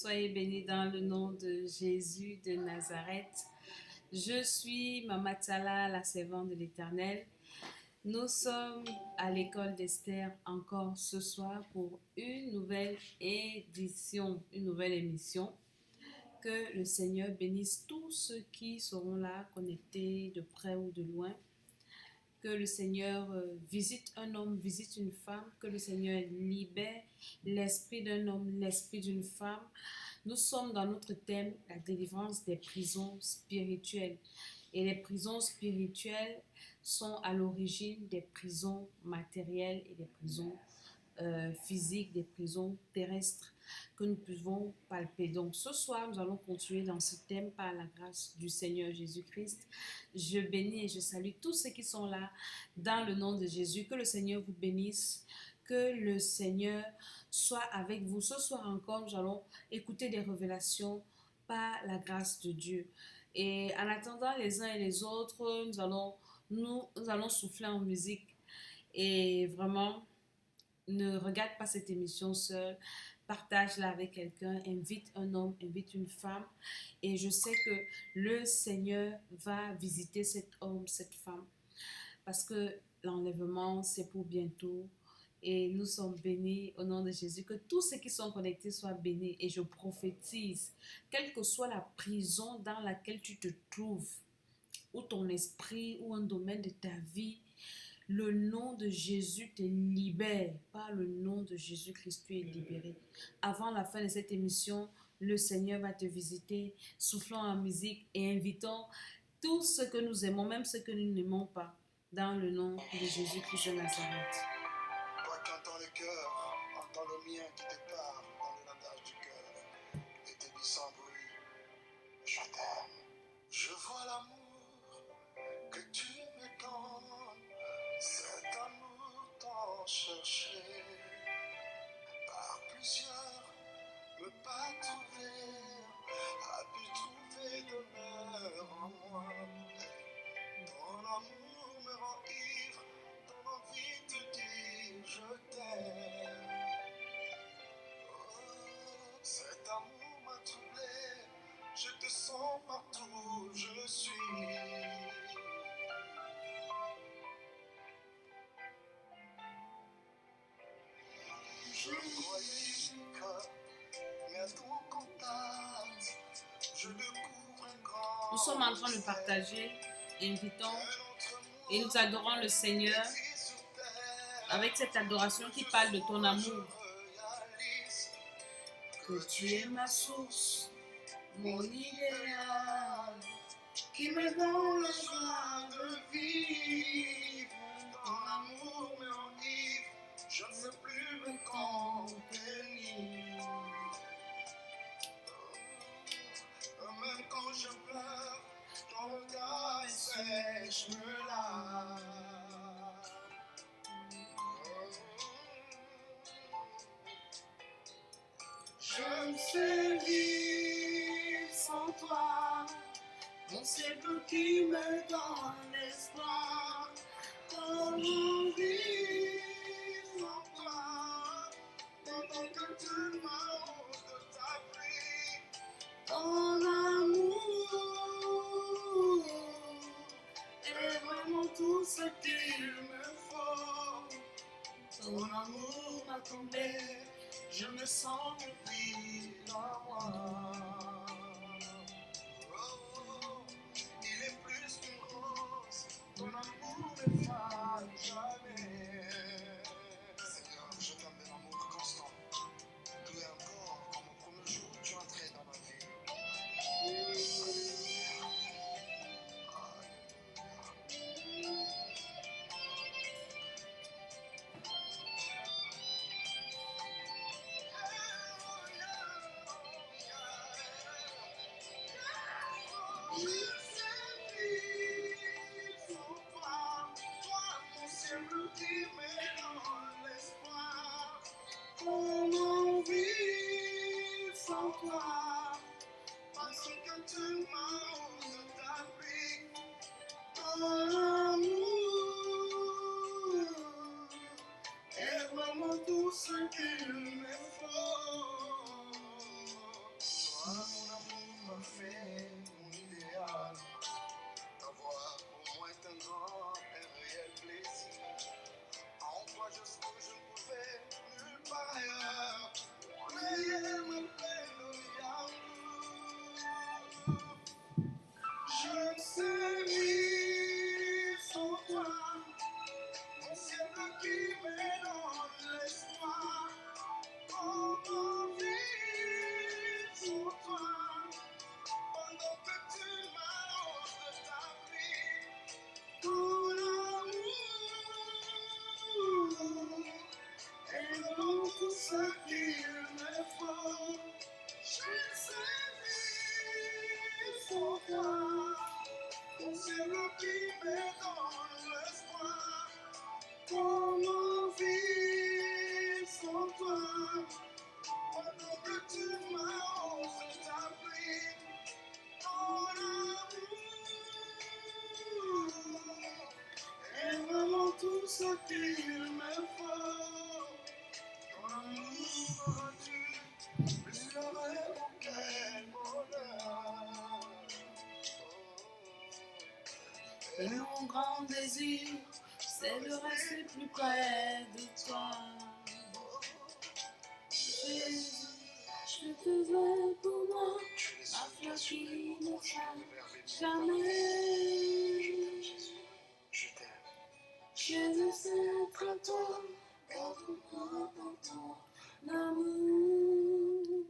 Soyez bénis dans le nom de Jésus de Nazareth. Je suis Mama Tsala, la servante de l'Éternel. Nous sommes à l'école d'Esther encore ce soir pour une nouvelle édition, une nouvelle émission. Que le Seigneur bénisse tous ceux qui seront là, connectés de près ou de loin. Que le Seigneur visite un homme, visite une femme. Que le Seigneur libère l'esprit d'un homme, l'esprit d'une femme. Nous sommes dans notre thème, la délivrance des prisons spirituelles. Et les prisons spirituelles sont à l'origine des prisons matérielles et des prisons physiques, des prisons terrestres que nous pouvons palper. Donc ce soir, nous allons continuer dans ce thème par la grâce du Seigneur Jésus-Christ. Je bénis et je salue tous ceux qui sont là dans le nom de Jésus. Que le Seigneur vous bénisse, que le Seigneur soit avec vous. Ce soir encore, nous allons écouter des révélations par la grâce de Dieu. Et en attendant les uns et les autres, nous allons souffler en musique. Et vraiment, ne regarde pas cette émission seule, partage-la avec quelqu'un, invite un homme, invite une femme. Et je sais que le Seigneur va visiter cet homme, cette femme. Parce que l'enlèvement, c'est pour bientôt. Et nous sommes bénis au nom de Jésus. Que tous ceux qui sont connectés soient bénis. Et je prophétise, quelle que soit la prison dans laquelle tu te trouves, ou ton esprit, ou un domaine de ta vie, le nom de Jésus te libère. Par le nom de Jésus-Christ, tu es libéré. Avant la fin de cette émission, le Seigneur va te visiter, soufflant en musique et invitant tous ceux que nous aimons, même ceux que nous n'aimons pas, dans le nom de Jésus-Christ de Nazareth. Toi qui entends le cœur, entends le mien qui te parle dans le langage du cœur et te dit sans bruit, je t'aime. Je vois l'amour que tu me donnes, cet amour tant cherché par plusieurs, me pas trouver, a pu trouver demeure en moi. Ton amour me rend ivre, ton envie te dire je t'aime. Oh, cet amour m'a troublé, je te sens partout où je suis. Je croyais unique, mais à ton contact, je découvre un grand. Nous sommes en train de partager, invitons et nous adorons le Seigneur avec cette adoration qui parle de ton amour. Que tu es ma source, mon idéal, qui me donne la joie de vivre. Ton amour me enivre, je ne sais plus me contenir. Même quand je pleure, ton regard sèche me lave. Je ne sais vivre sans toi. Mon ciel qui me donne l'espoir. Comment vivre sans toi? Pendant que tu m'as de ta vie. Ton amour est vraiment tout ce qu'il me faut. Ton amour m'a comblé, je me sens pris dans moi. Oh, il est plus qu'une rose, ton amour ne fade jamais. Seigneur, je t'aime d'un amour constant. Tout est encore comme au premier jour où tu entrais dans ma vie. Et mon grand désir, c'est de rester plus près de toi. Jésus, je te veux pour moi, Tu es le ma seul qui fleur a su qui répondre ne quand je fane me vers jamais. Je t'aime, Jésus. Je t'aime. Je veux être à toi, garde-moi dans ton amour.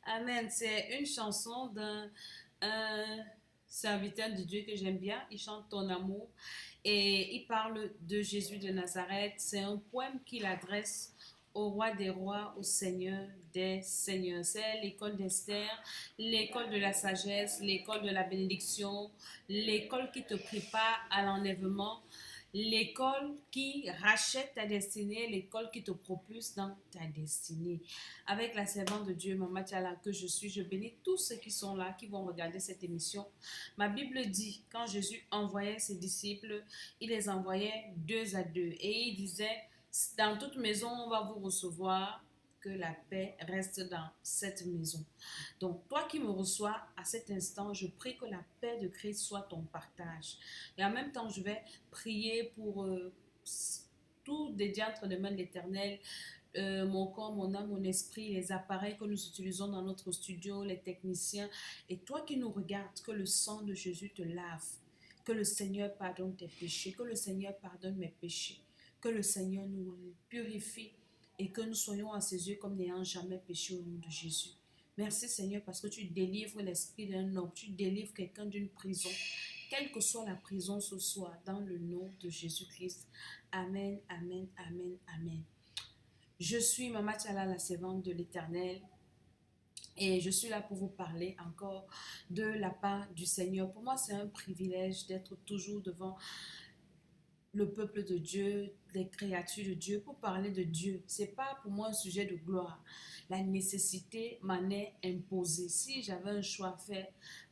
Amen. C'est une chanson d'un serviteur de Dieu que j'aime bien. Il chante ton amour et il parle de Jésus de Nazareth. C'est un poème qu'il adresse au roi des rois, au Seigneur des seigneurs. C'est l'école d'Esther, l'école de la sagesse, l'école de la bénédiction, l'école qui te prépare à l'enlèvement, l'école qui rachète ta destinée, l'école qui te propulse dans ta destinée. Avec la servante de Dieu, Maman Tchala, que je suis, je bénis tous ceux qui sont là, qui vont regarder cette émission. Ma Bible dit, quand Jésus envoyait ses disciples, il les envoyait 2 à 2. Et il disait, dans toute maison, on va vous recevoir, que la paix reste dans cette maison. Donc, toi qui me reçois à cet instant, je prie que la paix de Christ soit ton partage. Et en même temps, je vais prier pour tout dédié entre les mains de l'Éternel, mon corps, mon âme, mon esprit, les appareils que nous utilisons dans notre studio, les techniciens. Et toi qui nous regardes, que le sang de Jésus te lave, que le Seigneur pardonne tes péchés, que le Seigneur pardonne mes péchés, que le Seigneur nous purifie et que nous soyons à ses yeux comme n'ayant jamais péché au nom de Jésus. Merci Seigneur parce que tu délivres l'esprit d'un homme, tu délivres quelqu'un d'une prison, quelle que soit la prison ce soir, dans le nom de Jésus-Christ. Amen, amen, amen, amen. Je suis Maman Tchala, la servante de l'Éternel, et je suis là pour vous parler encore de la part du Seigneur. Pour moi, c'est un privilège d'être toujours devant le peuple de Dieu, les créatures de Dieu, pour parler de Dieu. Ce n'est pas pour moi un sujet de gloire. La nécessité m'en est imposée. Si j'avais un choix à faire,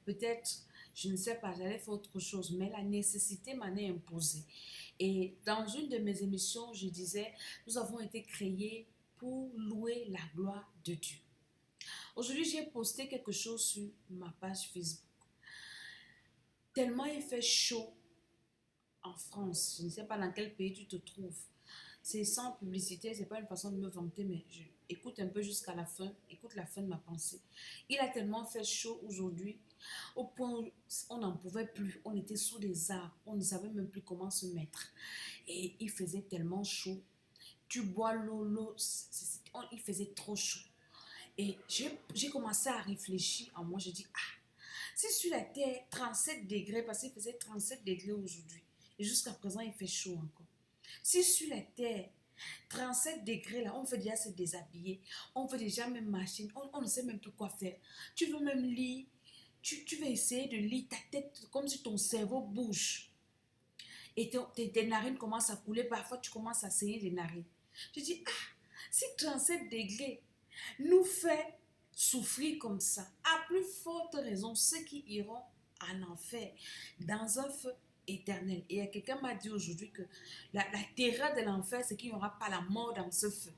peut-être, je ne sais pas, j'allais faire autre chose, mais la nécessité m'en est imposée. Et dans une de mes émissions, je disais, nous avons été créés pour louer la gloire de Dieu. Aujourd'hui, j'ai posté quelque chose sur ma page Facebook. Tellement il fait chaud en France, je ne sais pas dans quel pays tu te trouves. C'est sans publicité, c'est pas une façon de me vanter, mais écoute un peu jusqu'à la fin, écoute la fin de ma pensée. Il a tellement fait chaud aujourd'hui, au point où on n'en pouvait plus, on était sous des arbres, on ne savait même plus comment se mettre. Et il faisait tellement chaud, tu bois l'eau, il faisait trop chaud. Et j'ai commencé à réfléchir en moi, je dis, si sur la terre, 37 degrés, parce qu'il faisait 37 degrés aujourd'hui, et jusqu'à présent, il fait chaud encore. Si sur la terre, 37 degrés là, on veut déjà se déshabiller, on veut déjà même marcher, on ne sait même plus quoi faire. Tu veux même lire, tu veux essayer de lire ta tête comme si ton cerveau bouge. Et tes narines commencent à couler, parfois tu commences à saigner des narines. Je dis, si 37 degrés nous fait souffrir comme ça, à plus forte raison, ceux qui iront en enfer, dans un feu éternel. Et quelqu'un m'a dit aujourd'hui que la terreur de l'enfer, c'est qu'il n'y aura pas la mort dans ce feu.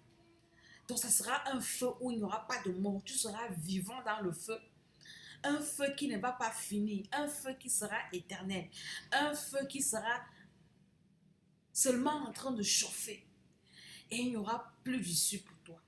Donc, ça sera un feu où il n'y aura pas de mort. Tu seras vivant dans le feu. Un feu qui ne va pas finir. Un feu qui sera éternel. Un feu qui sera seulement en train de chauffer. Et il n'y aura plus d'issue pour toi.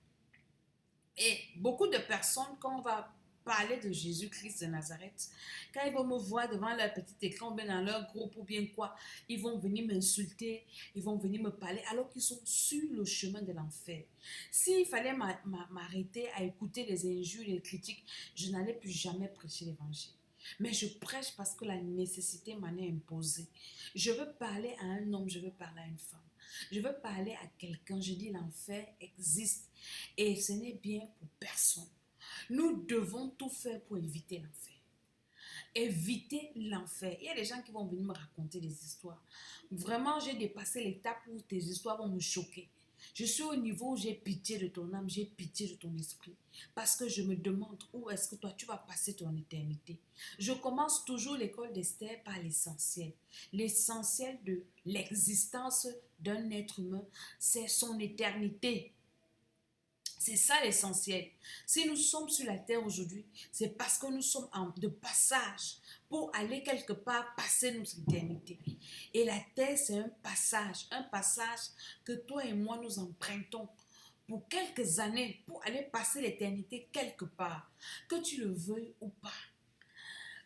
Et beaucoup de personnes, quand on va parler de Jésus-Christ de Nazareth, quand ils vont me voir devant leur petit écran, bien dans leur groupe ou bien quoi, ils vont venir m'insulter, ils vont venir me parler alors qu'ils sont sur le chemin de l'enfer. S'il fallait m'arrêter à écouter les injures, les critiques, je n'allais plus jamais prêcher l'évangile. Mais je prêche parce que la nécessité m'en est imposée. Je veux parler à un homme, je veux parler à une femme. Je veux parler à quelqu'un, je dis l'enfer existe et ce n'est bien pour personne. Nous devons tout faire pour éviter l'enfer. Éviter l'enfer. Il y a des gens qui vont venir me raconter des histoires. Vraiment, j'ai dépassé l'étape où tes histoires vont me choquer. Je suis au niveau où j'ai pitié de ton âme, j'ai pitié de ton esprit. Parce que je me demande où est-ce que toi, tu vas passer ton éternité. Je commence toujours l'école d'Esther par l'essentiel. L'essentiel de l'existence d'un être humain, c'est son éternité. C'est ça l'essentiel. Si nous sommes sur la terre aujourd'hui, c'est parce que nous sommes de passage pour aller quelque part passer notre éternité. Et la terre, c'est un passage que toi et moi nous empruntons pour quelques années, pour aller passer l'éternité quelque part, que tu le veuilles ou pas.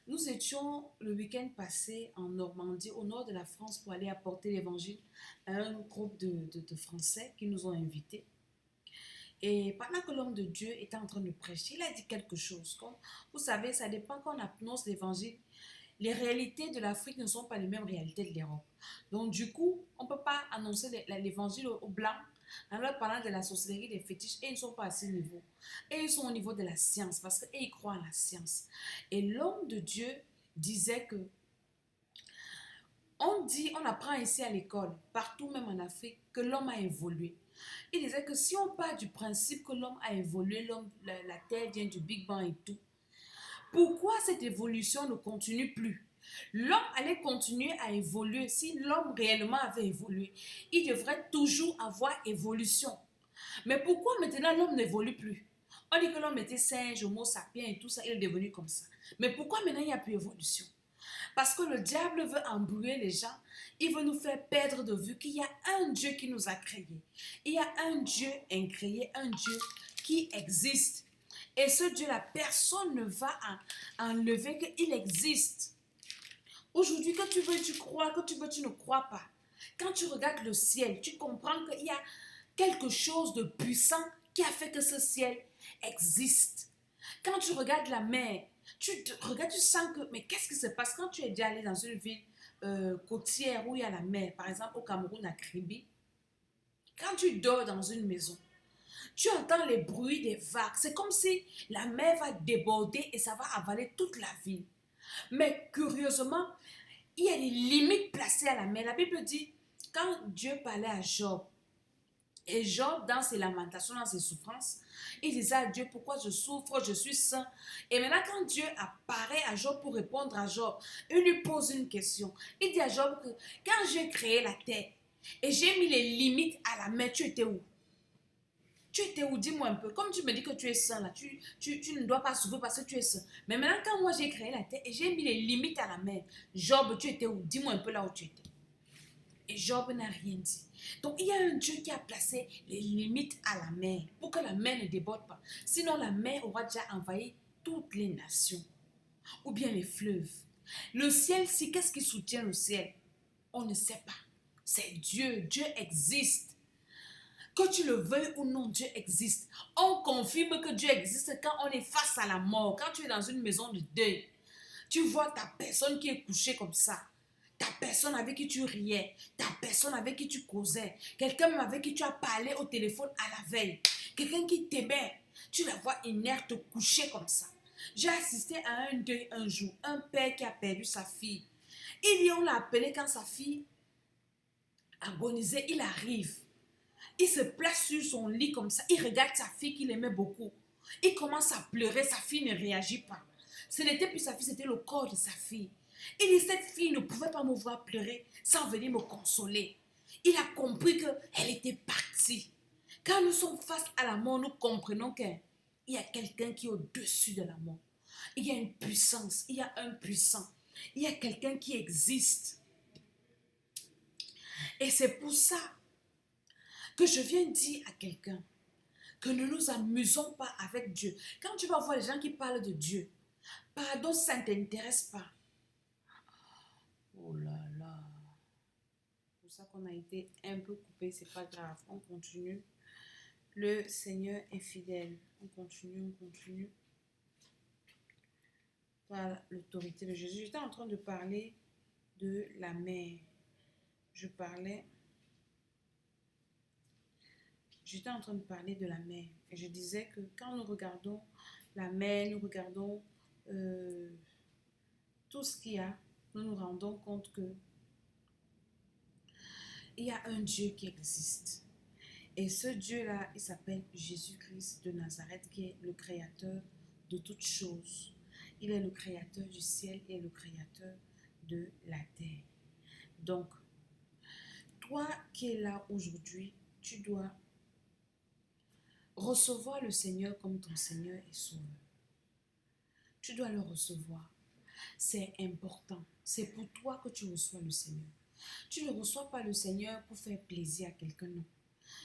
Nous étions le week-end passé en Normandie, au nord de la France, pour aller apporter l'évangile à un groupe de Français qui nous ont invités. Et pendant que l'homme de Dieu était en train de prêcher, il a dit quelque chose. Comme, vous savez, ça dépend quand on annonce l'évangile. Les réalités de l'Afrique ne sont pas les mêmes réalités de l'Europe. Donc, du coup, on ne peut pas annoncer l'évangile aux Blancs en leur parlant de la sorcellerie, des fétiches, et ils ne sont pas à ce niveau. Et ils sont au niveau de la science, parce qu'ils croient en la science. Et l'homme de Dieu disait que on apprend ici à l'école, partout même en Afrique, que l'homme a évolué. Il disait que si on part du principe que l'homme a évolué, la Terre vient du Big Bang et tout, pourquoi cette évolution ne continue plus? L'homme allait continuer à évoluer. Si l'homme réellement avait évolué, il devrait toujours avoir évolution. Mais pourquoi maintenant l'homme n'évolue plus? On dit que l'homme était singe, homo sapiens et tout ça, il est devenu comme ça. Mais pourquoi maintenant il n'y a plus d'évolution? Parce que le diable veut embrouiller les gens. Il veut nous faire perdre de vue qu'il y a un Dieu qui nous a créés. Il y a un Dieu incréé, un Dieu qui existe. Et ce Dieu-là, personne ne va enlever qu'il existe. Aujourd'hui, que tu veux, tu crois, que tu veux, tu ne crois pas. Quand tu regardes le ciel, tu comprends qu'il y a quelque chose de puissant qui a fait que ce ciel existe. Quand tu regardes la mer, tu regardes, tu sens que, mais qu'est-ce qui se passe quand tu es déjà allé dans une ville côtière où il y a la mer, par exemple au Cameroun, à Kribi, quand tu dors dans une maison, tu entends les bruits des vagues. C'est comme si la mer va déborder et ça va avaler toute la ville. Mais curieusement, il y a des limites placées à la mer. La Bible dit, quand Dieu parlait à Job, et Job, dans ses lamentations, dans ses souffrances, il disait à Dieu, pourquoi je souffre, je suis saint. Et maintenant, quand Dieu apparaît à Job pour répondre à Job, il lui pose une question. Il dit à Job que quand j'ai créé la terre et j'ai mis les limites à la mer, tu étais où? Tu étais où? Dis-moi un peu. Comme tu me dis que tu es saint, là, tu ne dois pas souffrir parce que tu es saint. Mais maintenant, quand moi j'ai créé la terre et j'ai mis les limites à la mer, Job, tu étais où? Dis-moi un peu là où tu étais. Et Job n'a rien dit. Donc, il y a un Dieu qui a placé les limites à la mer pour que la mer ne déborde pas. Sinon, la mer aura déjà envahi toutes les nations ou bien les fleuves. Le ciel, si qu'est-ce qui soutient le ciel? On ne sait pas. C'est Dieu. Dieu existe. Que tu le veuilles ou non, Dieu existe. On confirme que Dieu existe quand on est face à la mort. Quand tu es dans une maison de deuil, tu vois ta personne qui est couchée comme ça. Ta personne avec qui tu riais, ta personne avec qui tu causais, quelqu'un avec qui tu as parlé au téléphone à la veille, quelqu'un qui t'aimait, tu la vois inerte, couchée comme ça. J'ai assisté à un deuil un jour, un père qui a perdu sa fille. On l'a appelé quand sa fille agonisait, il arrive. Il se place sur son lit comme ça, il regarde sa fille qu'il aimait beaucoup. Il commence à pleurer, sa fille ne réagit pas. Ce n'était plus sa fille, c'était le corps de sa fille. Il dit, cette fille ne pouvait pas me voir pleurer sans venir me consoler. Il a compris qu'elle était partie. Quand nous sommes face à la mort, nous comprenons qu'il y a quelqu'un qui est au-dessus de la mort. Il y a une puissance, il y a un puissant. Il y a quelqu'un qui existe. Et c'est pour ça que je viens dire à quelqu'un que ne nous amusons pas avec Dieu. Quand tu vas voir les gens qui parlent de Dieu, pardon, ça ne t'intéresse pas. Oh là là. C'est pour ça qu'on a été un peu coupé, c'est pas grave. On continue. Le Seigneur est fidèle. On continue, on continue. Par l'autorité de Jésus. J'étais en train de parler de la mer. J'étais en train de parler de la mer. Et je disais que quand nous regardons la mer, nous regardons tout ce qu'il y a, nous nous rendons compte que il y a un Dieu qui existe. Et ce Dieu-là, il s'appelle Jésus-Christ de Nazareth, qui est le créateur de toutes choses. Il est le créateur du ciel et le créateur de la terre. Donc, toi qui es là aujourd'hui, tu dois recevoir le Seigneur comme ton Seigneur et Sauveur. Tu dois le recevoir. C'est important. C'est pour toi que tu reçois le Seigneur. Tu ne reçois pas le Seigneur pour faire plaisir à quelqu'un, non.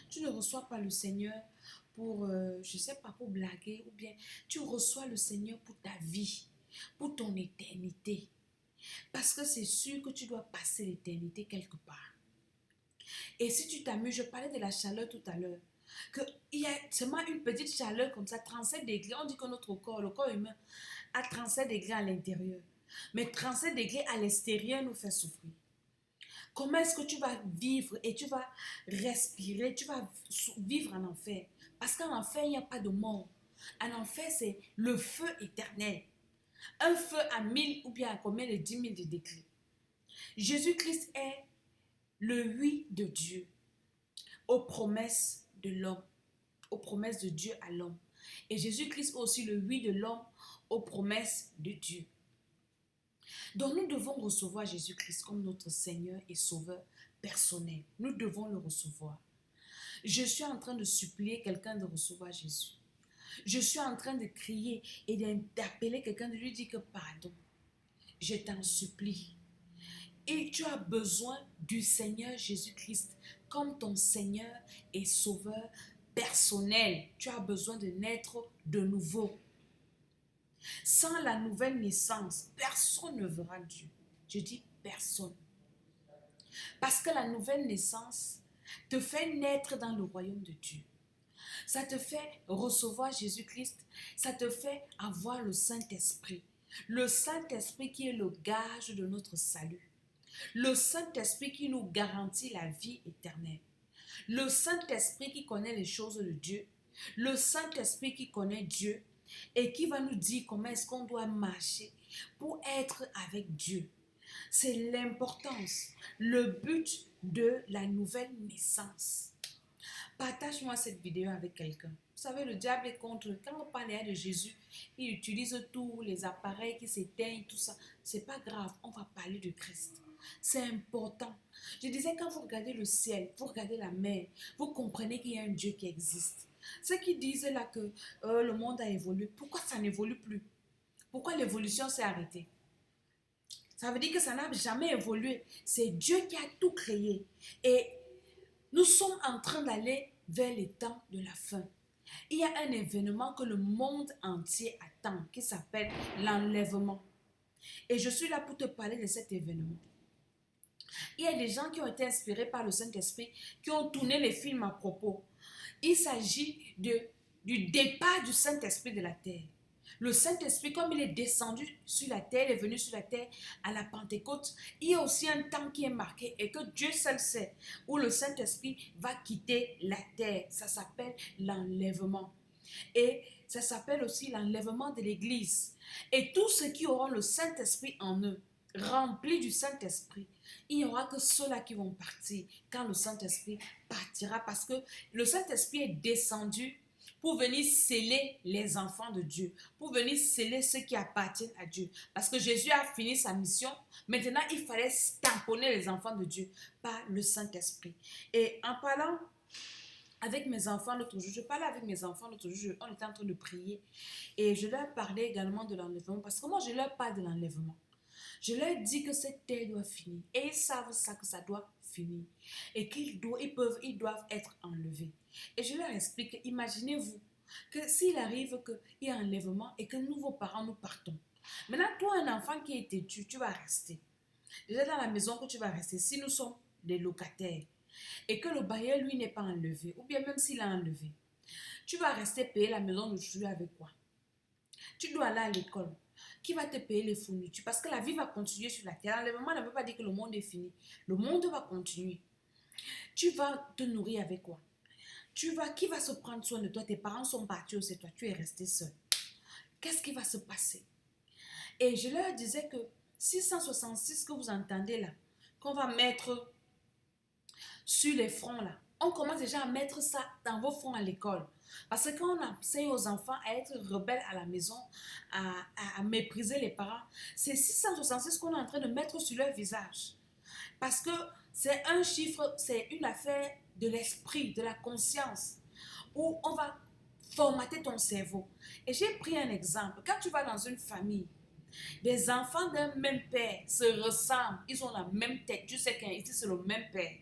Tu ne reçois pas le Seigneur pour, je ne sais pas, pour blaguer ou bien tu reçois le Seigneur pour ta vie, pour ton éternité. Parce que c'est sûr que tu dois passer l'éternité quelque part. Et si tu t'amuses, je parlais de la chaleur tout à l'heure, qu'il y a seulement une petite chaleur comme ça, 37 degrés. On dit que notre corps, le corps humain, a 37 degrés à l'intérieur. Mais 37 degrés à l'extérieur nous fait souffrir. Comment est-ce que tu vas vivre et tu vas respirer, tu vas vivre en enfer? Parce qu'en enfer, il n'y a pas de mort. En enfer, c'est le feu éternel. Un feu à 1000 ou bien à combien de 10 000 de degrés. Jésus-Christ est le oui de Dieu aux promesses de l'homme, aux promesses de Dieu à l'homme. Et Jésus-Christ est aussi le oui de l'homme aux promesses de Dieu. Donc nous devons recevoir Jésus-Christ comme notre Seigneur et Sauveur personnel. Nous devons le recevoir. Je suis en train de supplier quelqu'un de recevoir Jésus. Je suis en train de crier et d'appeler quelqu'un, de lui dire que pardon. Je t'en supplie. Et tu as besoin du Seigneur Jésus-Christ comme ton Seigneur et Sauveur personnel. Tu as besoin de naître de nouveau. Sans la nouvelle naissance, personne ne verra Dieu. Je dis personne. Parce que la nouvelle naissance te fait naître dans le royaume de Dieu. Ça te fait recevoir Jésus-Christ. Ça te fait avoir le Saint-Esprit. Le Saint-Esprit qui est le gage de notre salut. Le Saint-Esprit qui nous garantit la vie éternelle. Le Saint-Esprit qui connaît les choses de Dieu. Le Saint-Esprit qui connaît Dieu et qui va nous dire comment est-ce qu'on doit marcher pour être avec Dieu. C'est l'importance, le but de la nouvelle naissance. Partage-moi cette vidéo avec quelqu'un. Vous savez, le diable est contre. Quand on parle de Jésus, il utilise tous les appareils qui s'éteignent, tout ça. C'est pas grave, on va parler de Christ. C'est important. Je disais, quand vous regardez le ciel, vous regardez la mer, vous comprenez qu'il y a un Dieu qui existe. Ceux qui disent là que le monde a évolué, pourquoi ça n'évolue plus? Pourquoi l'évolution s'est arrêtée? Ça veut dire que ça n'a jamais évolué. C'est Dieu qui a tout créé. Et nous sommes en train d'aller vers les temps de la fin. Il y a un événement que le monde entier attend, qui s'appelle l'enlèvement. Et je suis là pour te parler de cet événement. Il y a des gens qui ont été inspirés par le Saint-Esprit, qui ont tourné les films à propos. Il s'agit du départ du Saint-Esprit de la terre. Le Saint-Esprit, comme il est descendu sur la terre, il est venu sur la terre à la Pentecôte, il y a aussi un temps qui est marqué et que Dieu seul sait où le Saint-Esprit va quitter la terre. Ça s'appelle l'enlèvement. Et ça s'appelle aussi l'enlèvement de l'Église. Et tous ceux qui auront le Saint-Esprit en eux, remplis du Saint-Esprit, il n'y aura que ceux-là qui vont partir quand le Saint-Esprit partira, parce que le Saint-Esprit est descendu pour venir sceller les enfants de Dieu, pour venir sceller ceux qui appartiennent à Dieu. Parce que Jésus a fini sa mission, maintenant il fallait tamponner les enfants de Dieu par le Saint-Esprit. Et en parlant avec mes enfants l'autre jour, je parlais avec mes enfants l'autre jour, on était en train de prier, et je leur parlais également de l'enlèvement, parce que moi je leur parle de l'enlèvement. Je leur dis que cette terre doit finir. Et ils savent ça, que ça doit finir. Et qu'ils doivent être enlevés. Et je leur explique, imaginez-vous que s'il arrive qu'il y a un enlèvement et que nous, vos parents, nous partons. Maintenant, toi, un enfant qui est têtu, tu vas rester. Déjà dans la maison que tu vas rester, si nous sommes des locataires et que le bailleur, lui, n'est pas enlevé, ou bien même s'il a enlevé, tu vas rester payer la maison de tu avec quoi? Tu dois aller à l'école. Qui va te payer les fournitures? Parce que la vie va continuer sur la terre. L'enlèvement ne veut pas dire que le monde est fini. Le monde va continuer. Tu vas te nourrir avec quoi? Qui va se prendre soin de toi? Tes parents sont partis, c'est toi. Tu es resté seul. Qu'est-ce qui va se passer? Et je leur disais que 666 que vous entendez là, qu'on va mettre sur les fronts là, on commence déjà à mettre ça dans vos fronts à l'école. Parce que quand on enseigne aux enfants à être rebelles à la maison, à mépriser les parents, c'est 666 qu'on est en train de mettre sur leur visage. Parce que c'est un chiffre, c'est une affaire de l'esprit, de la conscience, où on va formater ton cerveau. Et j'ai pris un exemple. Quand tu vas dans une famille, des enfants d'un même père se ressemblent, ils ont la même tête. Tu sais qu'ici c'est le même père.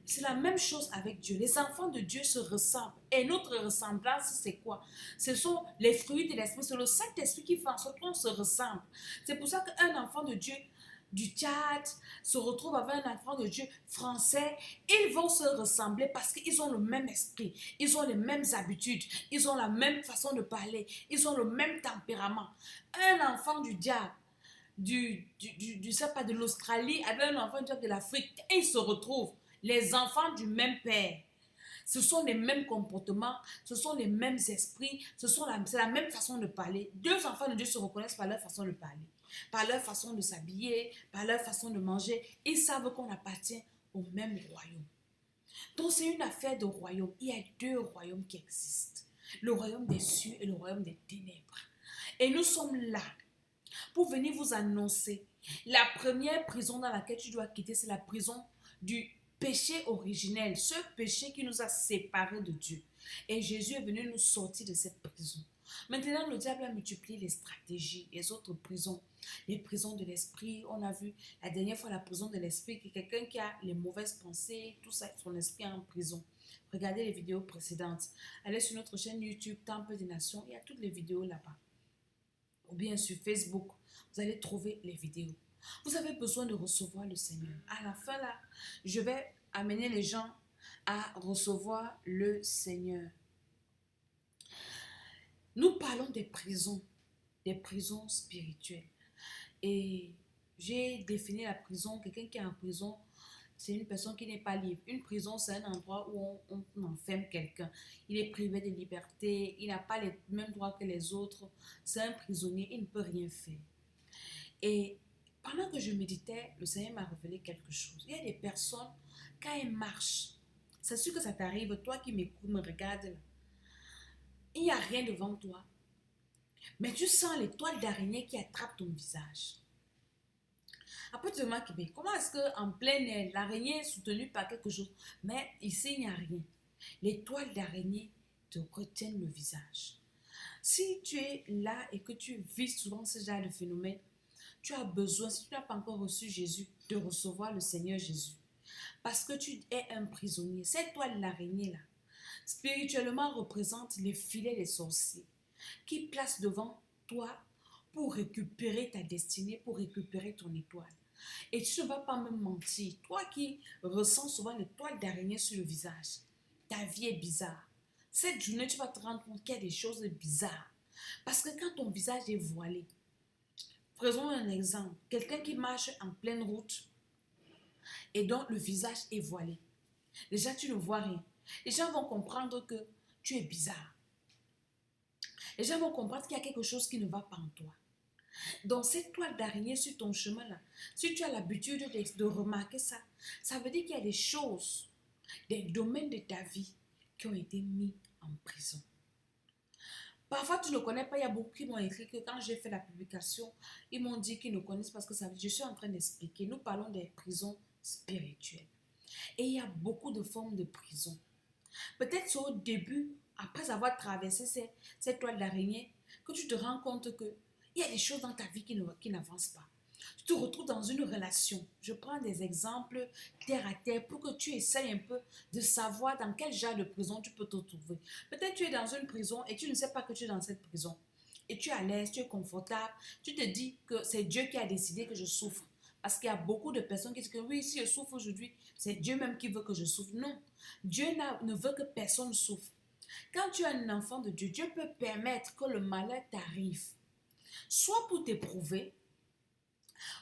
C'est la même chose avec Dieu. Les enfants de Dieu se ressemblent. Et notre ressemblance, c'est quoi? Ce sont les fruits de l'esprit. C'est le Saint-Esprit qui fait en sorte qu'on se ressemble. C'est pour ça qu'un enfant de Dieu du Tchad se retrouve avec un enfant de Dieu français. Ils vont se ressembler parce qu'ils ont le même esprit. Ils ont les mêmes habitudes. Ils ont la même façon de parler. Ils ont le même tempérament. Un enfant du diable pas de l'Australie avec un enfant de l'Afrique, et ils se retrouvent, les enfants du même père. Ce sont les mêmes comportements, ce sont les mêmes esprits, c'est la même façon de parler. Deux enfants de Dieu se reconnaissent par leur façon de parler, par leur façon de s'habiller, par leur façon de manger. Ils savent qu'on appartient au même royaume. Donc c'est une affaire de royaume. Il y a deux royaumes qui existent. Le royaume des cieux et le royaume des ténèbres. Et nous sommes là pour venir vous annoncer la première prison dans laquelle tu dois quitter, c'est la prison du péché originel, ce péché qui nous a séparés de Dieu. Et Jésus est venu nous sortir de cette prison. Maintenant, le diable a multiplié les stratégies, les autres prisons, les prisons de l'esprit. On a vu la dernière fois la prison de l'esprit, qui est quelqu'un qui a les mauvaises pensées, tout ça, son esprit est en prison. Regardez les vidéos précédentes. Allez sur notre chaîne YouTube, Temple des Nations, il y a toutes les vidéos là-bas. Ou bien sur Facebook, vous allez trouver les vidéos. Vous avez besoin de recevoir le Seigneur. À la fin là, je vais amener les gens à recevoir le Seigneur. Nous parlons des prisons spirituelles. Et j'ai défini la prison, quelqu'un qui est en prison, c'est une personne qui n'est pas libre. Une prison, c'est un endroit où on enferme quelqu'un. Il est privé de liberté, il n'a pas les mêmes droits que les autres. C'est un prisonnier, il ne peut rien faire. Et pendant que je méditais, le Seigneur m'a révélé quelque chose. Il y a des personnes, quand elles marchent, c'est sûr que ça t'arrive, toi qui m'écoutes, me regardes là. Il n'y a rien devant toi. Mais tu sens les toiles d'araignée qui attrapent ton visage. Après, tu te demandes, comment est-ce qu'en plein air, l'araignée est soutenue par quelque chose? Mais ici, il n'y a rien. Les toiles d'araignée te retiennent le visage. Si tu es là et que tu vis souvent ce genre de phénomène, tu as besoin, si tu n'as pas encore reçu Jésus, de recevoir le Seigneur Jésus. Parce que tu es un prisonnier. Cette toile d'araignée-là, spirituellement, représente les filets des sorciers qui placent devant toi pour récupérer ta destinée, pour récupérer ton étoile. Et tu ne vas pas me mentir. Toi qui ressens souvent les toiles d'araignée sur le visage, ta vie est bizarre. Cette journée, tu vas te rendre compte qu'il y a des choses bizarres. Parce que quand ton visage est voilé, prenons un exemple. Quelqu'un qui marche en pleine route et dont le visage est voilé. Déjà, tu ne vois rien. Les gens vont comprendre que tu es bizarre. Les gens vont comprendre qu'il y a quelque chose qui ne va pas en toi. Donc, cette toile d'araignée sur ton chemin là, si tu as l'habitude de remarquer ça, ça veut dire qu'il y a des choses, des domaines de ta vie qui ont été mis en prison. Parfois, tu ne connais pas, il y a beaucoup qui m'ont écrit que quand j'ai fait la publication, ils m'ont dit qu'ils ne connaissent pas ce que ça veut dire. Je suis en train d'expliquer. Nous parlons des prisons spirituelles. Et il y a beaucoup de formes de prison. Peut-être c'est au début, après avoir traversé cette toile d'araignée, que tu te rends compte que il y a des choses dans ta vie qui n'avancent pas. Tu te retrouves dans une relation. Je prends des exemples terre à terre pour que tu essayes un peu de savoir dans quel genre de prison tu peux te trouver. Peut-être tu es dans une prison et tu ne sais pas que tu es dans cette prison. Et tu es à l'aise, tu es confortable. Tu te dis que c'est Dieu qui a décidé que je souffre. Parce qu'il y a beaucoup de personnes qui disent que oui, si je souffre aujourd'hui, c'est Dieu même qui veut que je souffre. Non, Dieu ne veut que personne souffre. Quand tu es un enfant de Dieu, Dieu peut permettre que le malheur t'arrive. Soit pour t'éprouver,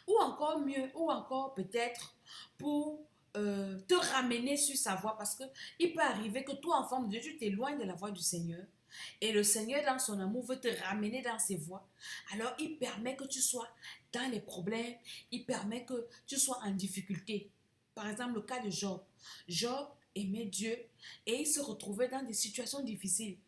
ou encore mieux, ou encore peut-être pour te ramener sur sa voie. Parce qu'il peut arriver que toi, enfant de Dieu, tu t'éloignes de la voie du Seigneur. Et le Seigneur, dans son amour, veut te ramener dans ses voies. Alors, il permet que tu sois dans les problèmes. Il permet que tu sois en difficulté. Par exemple, le cas de Job. Job aimait Dieu et il se retrouvait dans des situations difficiles.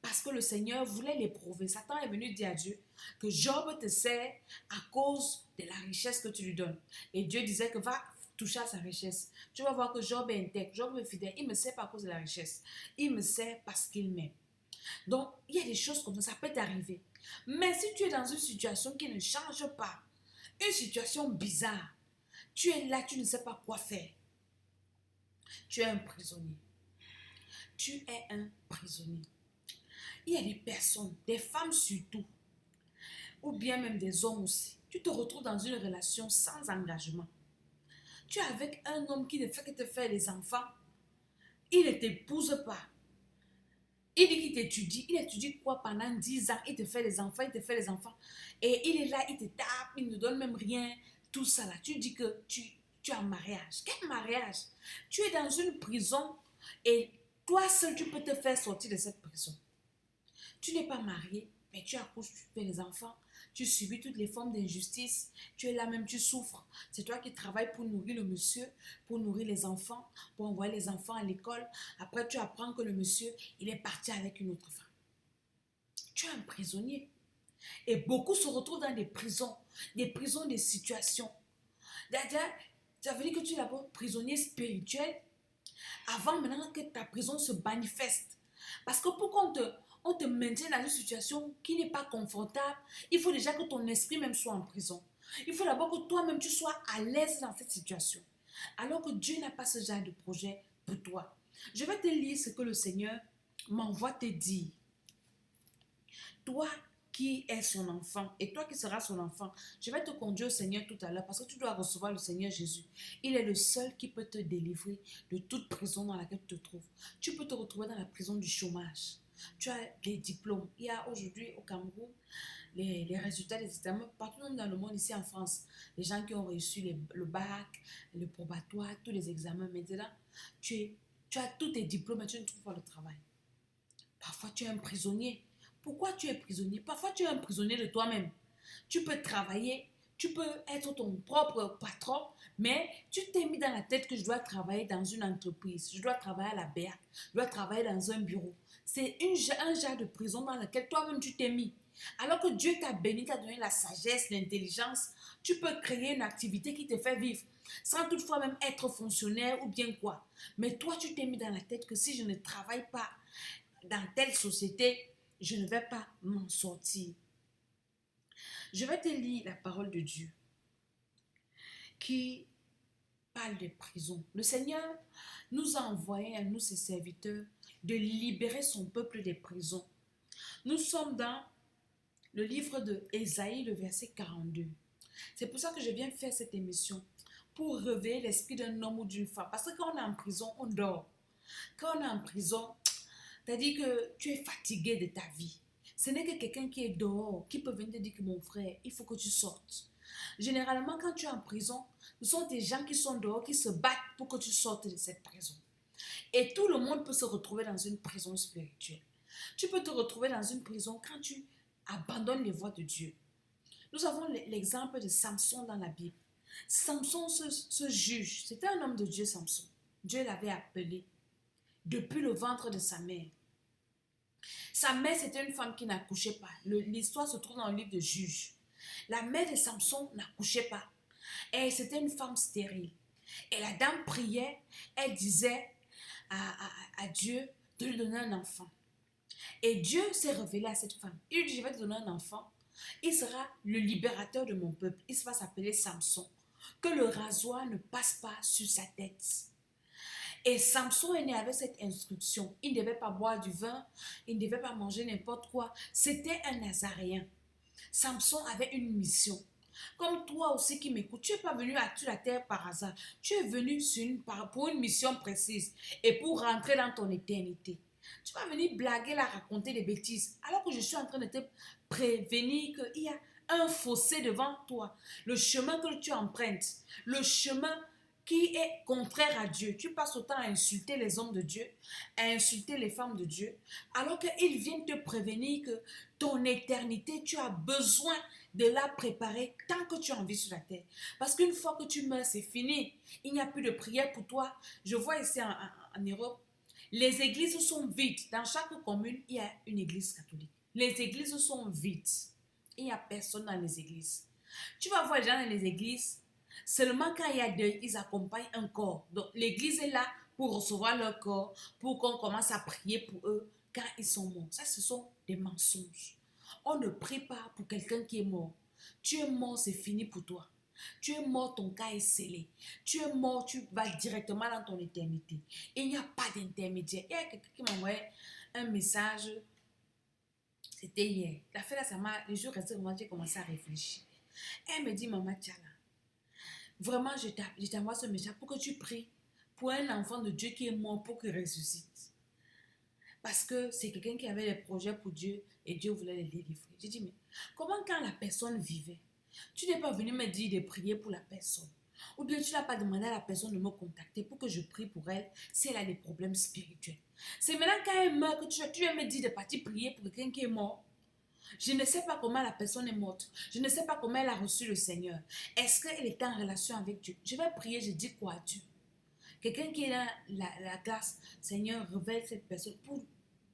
Parce que le Seigneur voulait l'éprouver. Satan est venu dire à Dieu que Job te sert à cause de la richesse que tu lui donnes. Et Dieu disait que va toucher à sa richesse. Tu vas voir que Job est intègre, Job est fidèle. Il me sert pas à cause de la richesse. Il me sert parce qu'il m'aime. Donc, il y a des choses comme ça peut t'arriver. Mais si tu es dans une situation qui ne change pas, une situation bizarre, tu es là, tu ne sais pas quoi faire. Tu es un prisonnier. Tu es un prisonnier. Il y a des personnes, des femmes surtout, ou bien même des hommes aussi. Tu te retrouves dans une relation sans engagement. Tu es avec un homme qui ne fait que te faire des enfants. Il ne t'épouse pas. Il dit qu'il t'étudie. Il étudie quoi pendant 10 ans? Il te fait des enfants, il te fait des enfants. Et il est là, il te tape, il ne donne même rien. Tout ça là. Tu dis que tu as un mariage. Quel mariage? Tu es dans une prison et toi seul, tu peux te faire sortir de cette prison. Tu n'es pas marié, mais tu accouches, tu fais des enfants, tu subis toutes les formes d'injustice, tu es là même, tu souffres. C'est toi qui travailles pour nourrir le monsieur, pour nourrir les enfants, pour envoyer les enfants à l'école. Après, tu apprends que le monsieur, il est parti avec une autre femme. Tu es un prisonnier. Et beaucoup se retrouvent dans des prisons de situations. D'ailleurs, ça veut dire que tu es d'abord prisonnier spirituel avant maintenant que ta prison se manifeste. Parce que pour on te maintienne dans une situation qui n'est pas confortable, il faut déjà que ton esprit même soit en prison. Il faut d'abord que toi-même tu sois à l'aise dans cette situation. Alors que Dieu n'a pas ce genre de projet pour toi. Je vais te lire ce que le Seigneur m'envoie te dire. Toi qui es son enfant et toi qui seras son enfant, je vais te conduire au Seigneur tout à l'heure parce que tu dois recevoir le Seigneur Jésus. Il est le seul qui peut te délivrer de toute prison dans laquelle tu te trouves. Tu peux te retrouver dans la prison du chômage. Tu as des diplômes. Il y a aujourd'hui au Cameroun les résultats des examens partout dans le monde, ici en France. Les gens qui ont reçu le bac, le probatoire, tous les examens. Maintenant, tu as tous tes diplômes et tu ne trouves pas le travail. Parfois, tu es un prisonnier. Pourquoi tu es prisonnier? Parfois, tu es un prisonnier de toi-même. Tu peux travailler, tu peux être ton propre patron, mais tu t'es mis dans la tête que je dois travailler dans une entreprise, je dois travailler à la BEAC, je dois travailler dans un bureau. C'est un genre de prison dans laquelle toi-même tu t'es mis. Alors que Dieu t'a béni, t'a donné la sagesse, l'intelligence, tu peux créer une activité qui te fait vivre, sans toutefois même être fonctionnaire ou bien quoi. Mais toi, tu t'es mis dans la tête que si je ne travaille pas dans telle société, je ne vais pas m'en sortir. Je vais te lire la parole de Dieu qui parle de prison. Le Seigneur nous a envoyé à nous, ses serviteurs, de libérer son peuple des prisons. Nous sommes dans le livre de Ésaïe, le verset 42. C'est pour ça que je viens faire cette émission, pour réveiller l'esprit d'un homme ou d'une femme. Parce que quand on est en prison, on dort. Quand on est en prison, c'est-à-dire que tu es fatigué de ta vie. Ce n'est que quelqu'un qui est dehors, qui peut venir te dire que mon frère, il faut que tu sortes. Généralement, quand tu es en prison, ce sont des gens qui sont dehors, qui se battent pour que tu sortes de cette prison. Et tout le monde peut se retrouver dans une prison spirituelle. Tu peux te retrouver dans une prison quand tu abandonnes les voies de Dieu. Nous avons l'exemple de Samson dans la Bible. Samson se juge. C'était un homme de Dieu, Samson. Dieu l'avait appelé depuis le ventre de sa mère. Sa mère, c'était une femme qui n'accouchait pas. L'histoire se trouve dans le livre de Juges. La mère de Samson n'accouchait pas. Et c'était une femme stérile. Et la dame priait, elle disait à Dieu de lui donner un enfant. Et Dieu s'est révélé à cette femme. Il lui dit, je vais te donner un enfant. Il sera le libérateur de mon peuple. Il va s'appeler Samson. Que le rasoir ne passe pas sur sa tête. Et Samson est né avec cette instruction. Il ne devait pas boire du vin, il ne devait pas manger n'importe quoi. C'était un Nazaréen. Samson avait une mission. Comme toi aussi qui m'écoutes, tu n'es pas venu sur la terre par hasard. Tu es venu pour une mission précise et pour rentrer dans ton éternité. Tu vas venir blaguer, là, raconter des bêtises, alors que je suis en train de te prévenir qu'il y a un fossé devant toi. Le chemin que tu empruntes, le chemin qui est contraire à Dieu. Tu passes autant à insulter les hommes de Dieu, à insulter les femmes de Dieu, alors qu'ils viennent te prévenir que ton éternité, tu as besoin de la préparer tant que tu en vis sur la terre. Parce qu'une fois que tu meurs, c'est fini. Il n'y a plus de prière pour toi. Je vois ici en Europe, les églises sont vides. Dans chaque commune, il y a une église catholique. Les églises sont vides. Il n'y a personne dans les églises. Tu vas voir les gens dans les églises, seulement quand il y a deuil, ils accompagnent un corps. Donc l'église est là pour recevoir leur corps, pour qu'on commence à prier pour eux. quand ils sont morts. Ça, ce sont des mensonges. On ne prie pas pour quelqu'un qui est mort. Tu es mort, c'est fini pour toi. Tu es mort, ton cas est scellé. Tu es mort, tu vas directement dans ton éternité. Il n'y a pas d'intermédiaire. Il y a quelqu'un qui m'a envoyé un message. C'était hier. La fin là, les jours restés, j'ai commencé à réfléchir. Elle me dit, Maman Tchala, vraiment, je t'envoie ce message pour que tu pries pour un enfant de Dieu qui est mort pour qu'il ressuscite. Parce que c'est quelqu'un qui avait des projets pour Dieu et Dieu voulait les délivrer. J'ai dit, mais comment quand la personne vivait, tu n'es pas venu me dire de prier pour la personne? Ou bien tu n'as pas demandé à la personne de me contacter pour que je prie pour elle si elle a des problèmes spirituels. C'est maintenant quand elle meurt que tu viens me dire de partir prier pour quelqu'un qui est mort. Je ne sais pas comment la personne est morte. Je ne sais pas comment elle a reçu le Seigneur. Est-ce qu'elle était en relation avec Dieu? Je vais prier, je dis quoi à Dieu? Quelqu'un qui est dans la grâce, Seigneur, révèle cette personne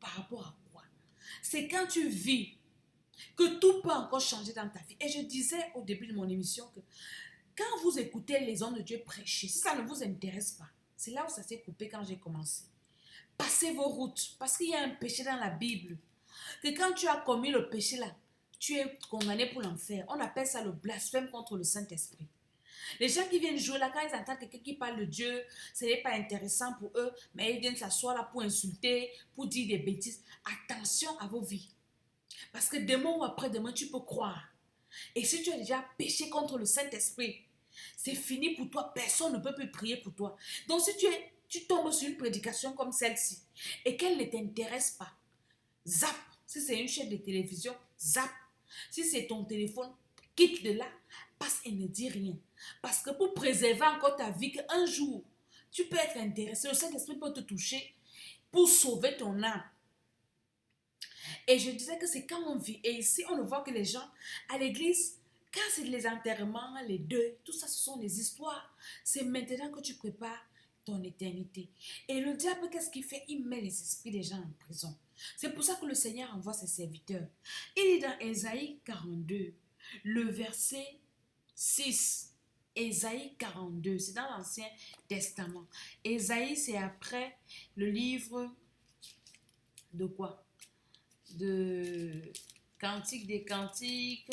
par rapport à quoi? C'est quand tu vis que tout peut encore changer dans ta vie. Et je disais au début de mon émission que quand vous écoutez les hommes de Dieu prêcher, si ça ne vous intéresse pas, c'est là où ça s'est coupé quand j'ai commencé. Passez vos routes, parce qu'il y a un péché dans la Bible, que quand tu as commis le péché là, tu es condamné pour l'enfer. On appelle ça le blasphème contre le Saint-Esprit. Les gens qui viennent jouer là, quand ils entendent quelqu'un qui parle de Dieu, ce n'est pas intéressant pour eux, mais ils viennent s'asseoir là pour insulter, pour dire des bêtises. Attention à vos vies. Parce que demain ou après-demain, tu peux croire. Et si tu as déjà péché contre le Saint-Esprit, c'est fini pour toi. Personne ne peut plus prier pour toi. Donc si tu tombes sur une prédication comme celle-ci et qu'elle ne t'intéresse pas, zap. Si c'est une chaîne de télévision, zap. Si c'est ton téléphone, quitte de là, passe et ne dis rien. Parce que pour préserver encore ta vie, qu'un jour, tu peux être intéressé, le Saint-Esprit peut te toucher pour sauver ton âme. Et je disais que c'est quand on vit. Et ici, on ne voit que les gens à l'église, quand c'est les enterrements, les deuils, tout ça, ce sont des histoires. C'est maintenant que tu prépares ton éternité. Et le diable, qu'est-ce qu'il fait? Il met les esprits des gens en prison. C'est pour ça que le Seigneur envoie ses serviteurs. Il est dans Ésaïe 42, le verset 6. Ésaïe 42, c'est dans l'Ancien Testament. Ésaïe, c'est après le livre de quoi? De Cantique des Cantiques.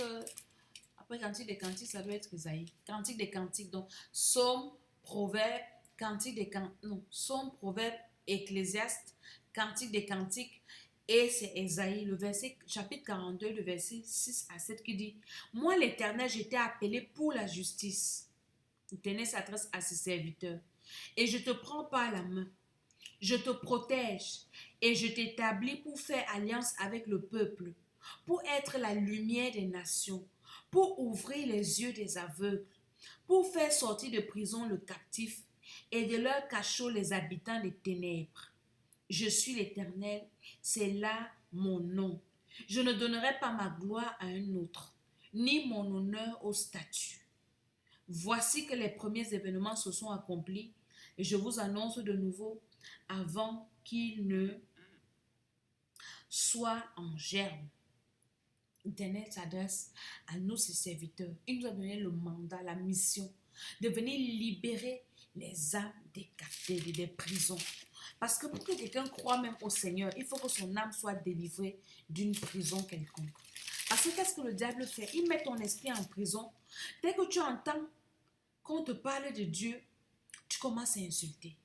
Après Cantique des Cantiques, ça doit être Ésaïe. Cantique des Cantiques, donc Psaume, Proverbe, Cantique des Cantiques, non, Psaume, Proverbe, Ecclésiaste, Cantique des Cantiques, et c'est Ésaïe, le verset, chapitre 42, le verset 6 à 7 qui dit, moi l'Éternel, j'étais appelé pour la justice. L'Éternel s'adresse à ses serviteurs. Et je te prends par la main. Je te protège et je t'établis pour faire alliance avec le peuple, pour être la lumière des nations, pour ouvrir les yeux des aveugles, pour faire sortir de prison le captif et de leur cachot les habitants des ténèbres. Je suis l'Éternel, c'est là mon nom. Je ne donnerai pas ma gloire à un autre, ni mon honneur aux statues. Voici que les premiers événements se sont accomplis et je vous annonce de nouveau avant qu'il ne soit en germe. L'Éternel s'adresse à nous, ses serviteurs. Il nous a donné le mandat, la mission de venir libérer les âmes des captifs, des prisons. Parce que pour que quelqu'un croie même au Seigneur, il faut que son âme soit délivrée d'une prison quelconque. Parce que qu'est-ce que le diable fait? Il met ton esprit en prison. Dès que tu entends qu'on te parle de Dieu, tu commences à insulter.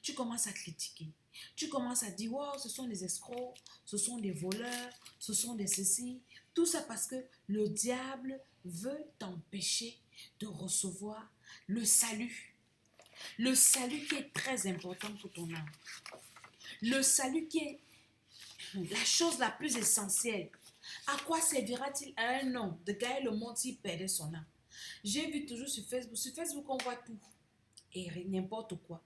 Tu commences à critiquer. Tu commences à dire, wow, ce sont des escrocs, ce sont des voleurs, ce sont des ceci. Tout ça parce que le diable veut t'empêcher de recevoir le salut. Le salut qui est très important pour ton âme. Le salut qui est la chose la plus essentielle. À quoi servira-t-il à un homme de gagner le monde s'il perdait son âme? J'ai vu toujours sur Facebook. Sur Facebook, on voit tout. Et n'importe quoi.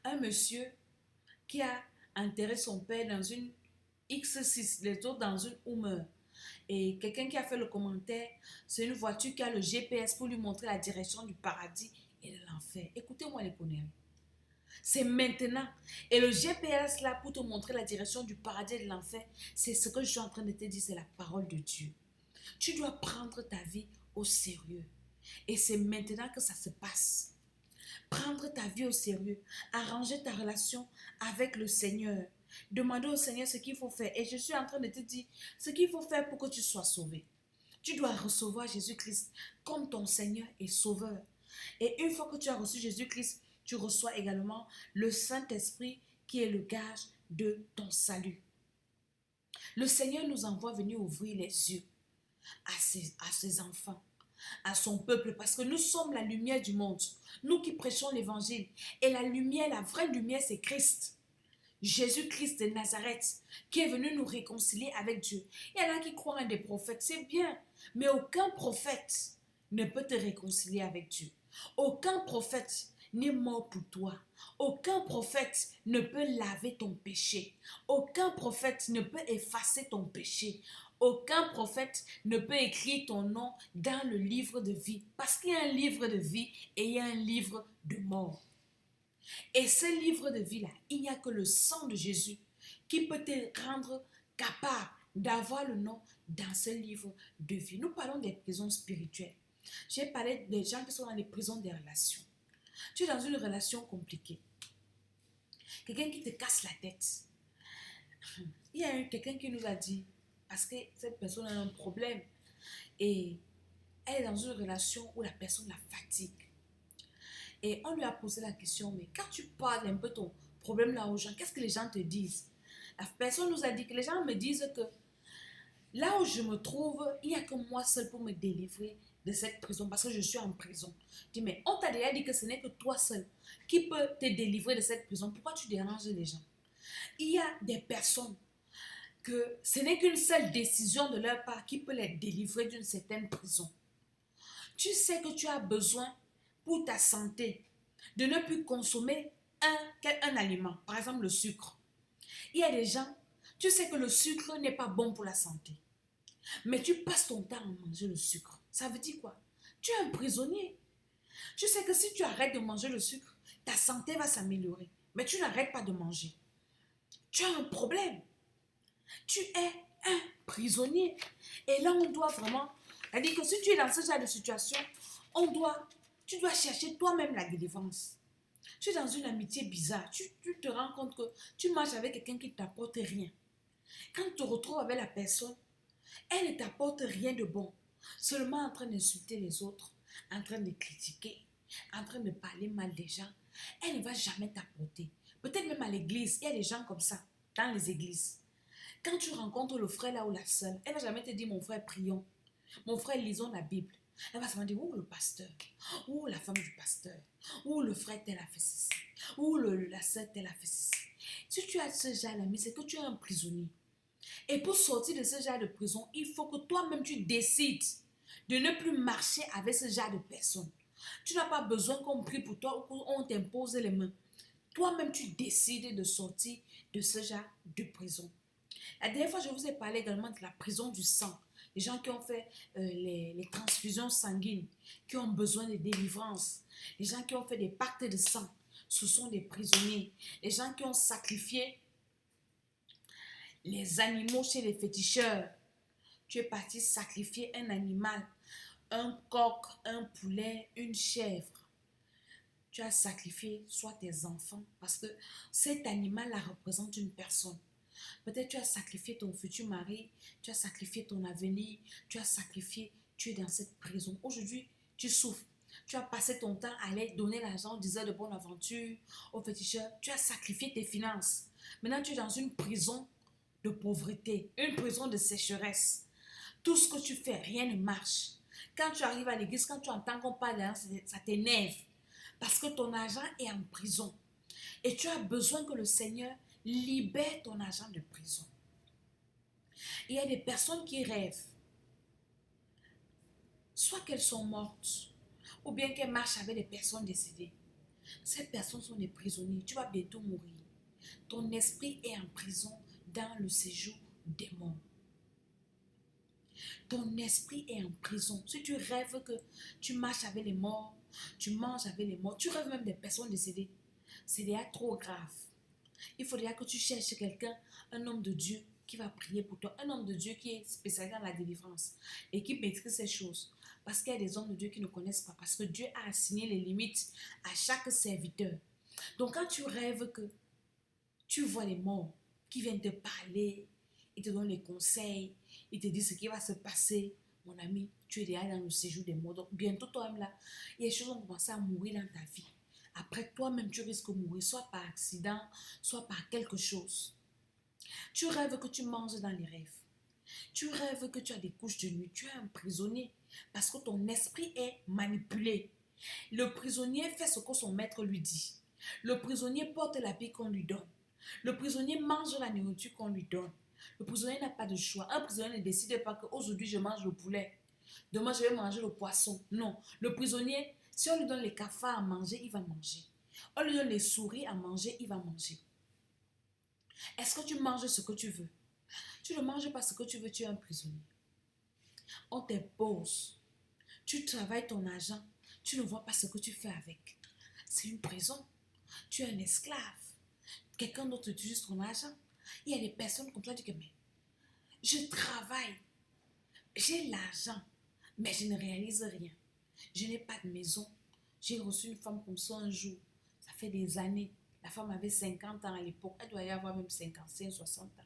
Un monsieur qui a enterré son père dans une X6, les autres dans une Hummer. Et quelqu'un qui a fait le commentaire, c'est une voiture qui a le GPS pour lui montrer la direction du paradis et de l'enfer. Écoutez-moi les conneries. C'est maintenant. Et le GPS là pour te montrer la direction du paradis et de l'enfer, c'est ce que je suis en train de te dire, c'est la parole de Dieu. Tu dois prendre ta vie au sérieux. Et c'est maintenant que ça se passe. Prendre ta vie au sérieux, arranger ta relation avec le Seigneur, demander au Seigneur ce qu'il faut faire. Et je suis en train de te dire ce qu'il faut faire pour que tu sois sauvé. Tu dois recevoir Jésus-Christ comme ton Seigneur et Sauveur. Et une fois que tu as reçu Jésus-Christ, tu reçois également le Saint-Esprit qui est le gage de ton salut. Le Seigneur nous envoie venir ouvrir les yeux à ses enfants, à son peuple, parce que nous sommes la lumière du monde. Nous qui prêchons l'évangile. Et la lumière, la vraie lumière, c'est Christ. Jésus-Christ de Nazareth, qui est venu nous réconcilier avec Dieu. Il y en a qui croient en des prophètes, c'est bien, mais aucun prophète ne peut te réconcilier avec Dieu. Aucun prophète n'est mort pour toi. Aucun prophète ne peut laver ton péché. Aucun prophète ne peut effacer ton péché. Aucun prophète ne peut écrire ton nom dans le livre de vie. Parce qu'il y a un livre de vie et il y a un livre de mort. Et ce livre de vie-là, il n'y a que le sang de Jésus qui peut te rendre capable d'avoir le nom dans ce livre de vie. Nous parlons des prisons spirituelles. J'ai parlé des gens qui sont dans les prisons des relations. Tu es dans une relation compliquée. Quelqu'un qui te casse la tête. Il y a eu quelqu'un qui nous a dit, parce que cette personne a un problème et elle est dans une relation où la personne la fatigue. Et on lui a posé la question, mais quand tu parles un peu ton problème là aux gens, qu'est-ce que les gens te disent? La personne nous a dit que les gens me disent que là où je me trouve, il n'y a que moi seul pour me délivrer de cette prison parce que je suis en prison. Je dis, mais on t'a déjà dit que ce n'est que toi seul qui peut te délivrer de cette prison. Pourquoi tu déranges les gens? Il y a des personnes que ce n'est qu'une seule décision de leur part qui peut les délivrer d'une certaine prison. Tu sais que tu as besoin pour ta santé de ne plus consommer un aliment, par exemple le sucre. Il y a des gens, tu sais que le sucre n'est pas bon pour la santé, mais tu passes ton temps à manger le sucre. Ça veut dire quoi? Tu es un prisonnier. Tu sais que si tu arrêtes de manger le sucre, ta santé va s'améliorer, mais tu n'arrêtes pas de manger. Tu as un problème. Tu es un prisonnier. Et là, on doit vraiment... C'est-à-dire que si tu es dans ce genre de situation, tu dois chercher toi-même la délivrance. Tu es dans une amitié bizarre. Tu te rends compte que tu marches avec quelqu'un qui ne t'apporte rien. Quand tu te retrouves avec la personne, elle ne t'apporte rien de bon. Seulement en train d'insulter les autres, en train de critiquer, en train de parler mal des gens. Elle ne va jamais t'apporter. Peut-être même à l'église, il y a des gens comme ça, dans les églises. Quand tu rencontres le frère là ou la sœur, elle ne va jamais te dire, mon frère, prions. Mon frère, lisons la Bible. Elle va se demander, où le pasteur, où la femme du pasteur, où le frère tel a fait ceci, où la sœur tel a fait ceci. Si tu as ce genre d'amis, c'est que tu es un prisonnier. Et pour sortir de ce genre de prison, il faut que toi-même tu décides de ne plus marcher avec ce genre de personnes. Tu n'as pas besoin qu'on prie pour toi ou qu'on t'impose les mains. Toi-même, tu décides de sortir de ce genre de prison. La dernière fois, je vous ai parlé également de la prison du sang. Les gens qui ont fait les transfusions sanguines, qui ont besoin de délivrance. Les gens qui ont fait des pactes de sang, ce sont des prisonniers. Les gens qui ont sacrifié les animaux chez les féticheurs. Tu es parti sacrifier un animal, un coq, un poulet, une chèvre. Tu as sacrifié soit tes enfants parce que cet animal-là représente une personne. Peut-être tu as sacrifié ton futur mari, tu as sacrifié ton avenir, tu as sacrifié, tu es dans cette prison. Aujourd'hui, tu souffres. Tu as passé ton temps à aller donner l'argent, disait de bonne aventure aux féticheurs. Tu as sacrifié tes finances. Maintenant, tu es dans une prison de pauvreté, une prison de sécheresse. Tout ce que tu fais, rien ne marche. Quand tu arrives à l'église, quand tu entends qu'on parle d'argent, ça t'énerve. Parce que ton argent est en prison. Et tu as besoin que le Seigneur libère ton argent de prison. Il y a des personnes qui rêvent. Soit qu'elles sont mortes, ou bien qu'elles marchent avec des personnes décédées. Ces personnes sont des prisonniers. Tu vas bientôt mourir. Ton esprit est en prison dans le séjour des morts. Ton esprit est en prison. Si tu rêves que tu marches avec les morts, tu manges avec les morts, tu rêves même des personnes décédées, c'est déjà trop grave. Il faudrait que tu cherches quelqu'un, un homme de Dieu qui va prier pour toi, un homme de Dieu qui est spécialisé dans la délivrance et qui maîtrise ces choses. Parce qu'il y a des hommes de Dieu qui ne connaissent pas, parce que Dieu a assigné les limites à chaque serviteur. Donc quand tu rêves que tu vois les morts qui viennent te parler, ils te donnent les conseils, ils te disent ce qui va se passer. Mon ami, tu es déjà dans le séjour des morts. Donc, bientôt, toi-même là, il y a des choses qui vont commencer à mourir dans ta vie. Après, toi-même, tu risques de mourir, soit par accident, soit par quelque chose. Tu rêves que tu manges dans les rêves. Tu rêves que tu as des couches de nuit. Tu es un prisonnier parce que ton esprit est manipulé. Le prisonnier fait ce que son maître lui dit. Le prisonnier porte l'habit qu'on lui donne. Le prisonnier mange la nourriture qu'on lui donne. Le prisonnier n'a pas de choix. Un prisonnier ne décide pas qu'aujourd'hui je mange le poulet. Demain je vais manger le poisson. Non. Le prisonnier, si on lui donne les cafards à manger, il va manger. On lui donne les souris à manger, il va manger. Est-ce que tu manges ce que tu veux? Tu ne manges pas ce que tu veux, tu es un prisonnier. On t'impose. Tu travailles ton argent. Tu ne vois pas ce que tu fais avec. C'est une prison. Tu es un esclave. Quelqu'un d'autre utilise ton argent. Il y a des personnes comme toi qui disent, mais je travaille. J'ai l'argent, mais je ne réalise rien. Je n'ai pas de maison. J'ai reçu une femme comme ça un jour. Ça fait des années. La femme avait 50 ans à l'époque. Elle doit y avoir même 55, 60 ans.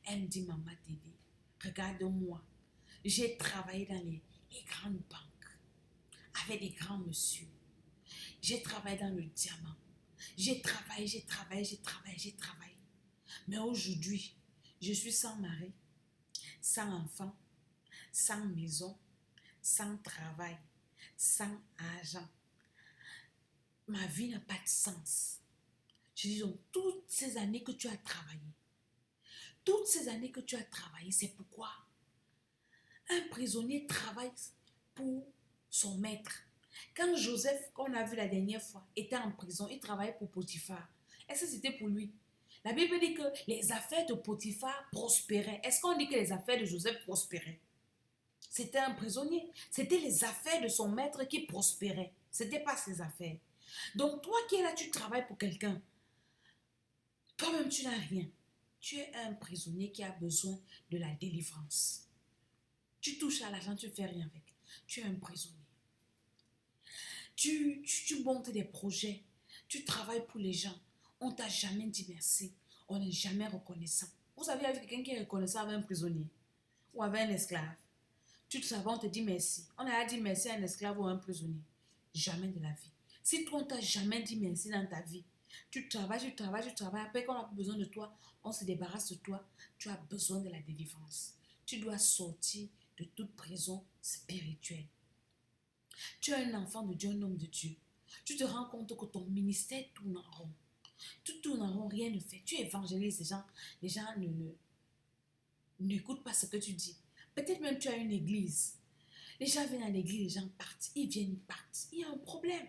Elle me dit, maman Tédé, regarde-moi. J'ai travaillé dans les grandes banques avec des grands messieurs. J'ai travaillé dans le diamant. J'ai travaillé. Mais aujourd'hui, je suis sans mari, sans enfant, sans maison, sans travail, sans argent. Ma vie n'a pas de sens. Je dis donc, toutes ces années que tu as travaillé, c'est pourquoi un prisonnier travaille pour son maître. Quand Joseph, qu'on a vu la dernière fois, était en prison, il travaillait pour Potiphar. Est-ce que c'était pour lui? La Bible dit que les affaires de Potiphar prospéraient. Est-ce qu'on dit que les affaires de Joseph prospéraient? C'était un prisonnier. C'était les affaires de son maître qui prospéraient. Ce n'était pas ses affaires. Donc toi qui es là, tu travailles pour quelqu'un. Toi-même, tu n'as rien. Tu es un prisonnier qui a besoin de la délivrance. Tu touches à l'argent, tu ne fais rien avec. Tu es un prisonnier. Tu montes des projets. Tu travailles pour les gens. On ne t'a jamais dit merci. On n'est jamais reconnaissant. Vous avez vu quelqu'un qui est reconnaissant avec un prisonnier ou avec un esclave. Tu travailles, on te dit merci. On a dit merci à un esclave ou à un prisonnier. Jamais de la vie. Si toi, on ne t'a jamais dit merci dans ta vie, tu travailles. Après, quand on a besoin de toi, on se débarrasse de toi. Tu as besoin de la délivrance. Tu dois sortir de toute prison spirituelle. Tu es un enfant de Dieu, un homme de Dieu. Tu te rends compte que ton ministère tourne en rond. Tu tournes en rond, rien ne fait. Tu évangélises les gens n'écoutent pas ce que tu dis. Peut-être même tu as une église. Les gens viennent à l'église, les gens partent. Ils viennent, ils partent. Il y a un problème.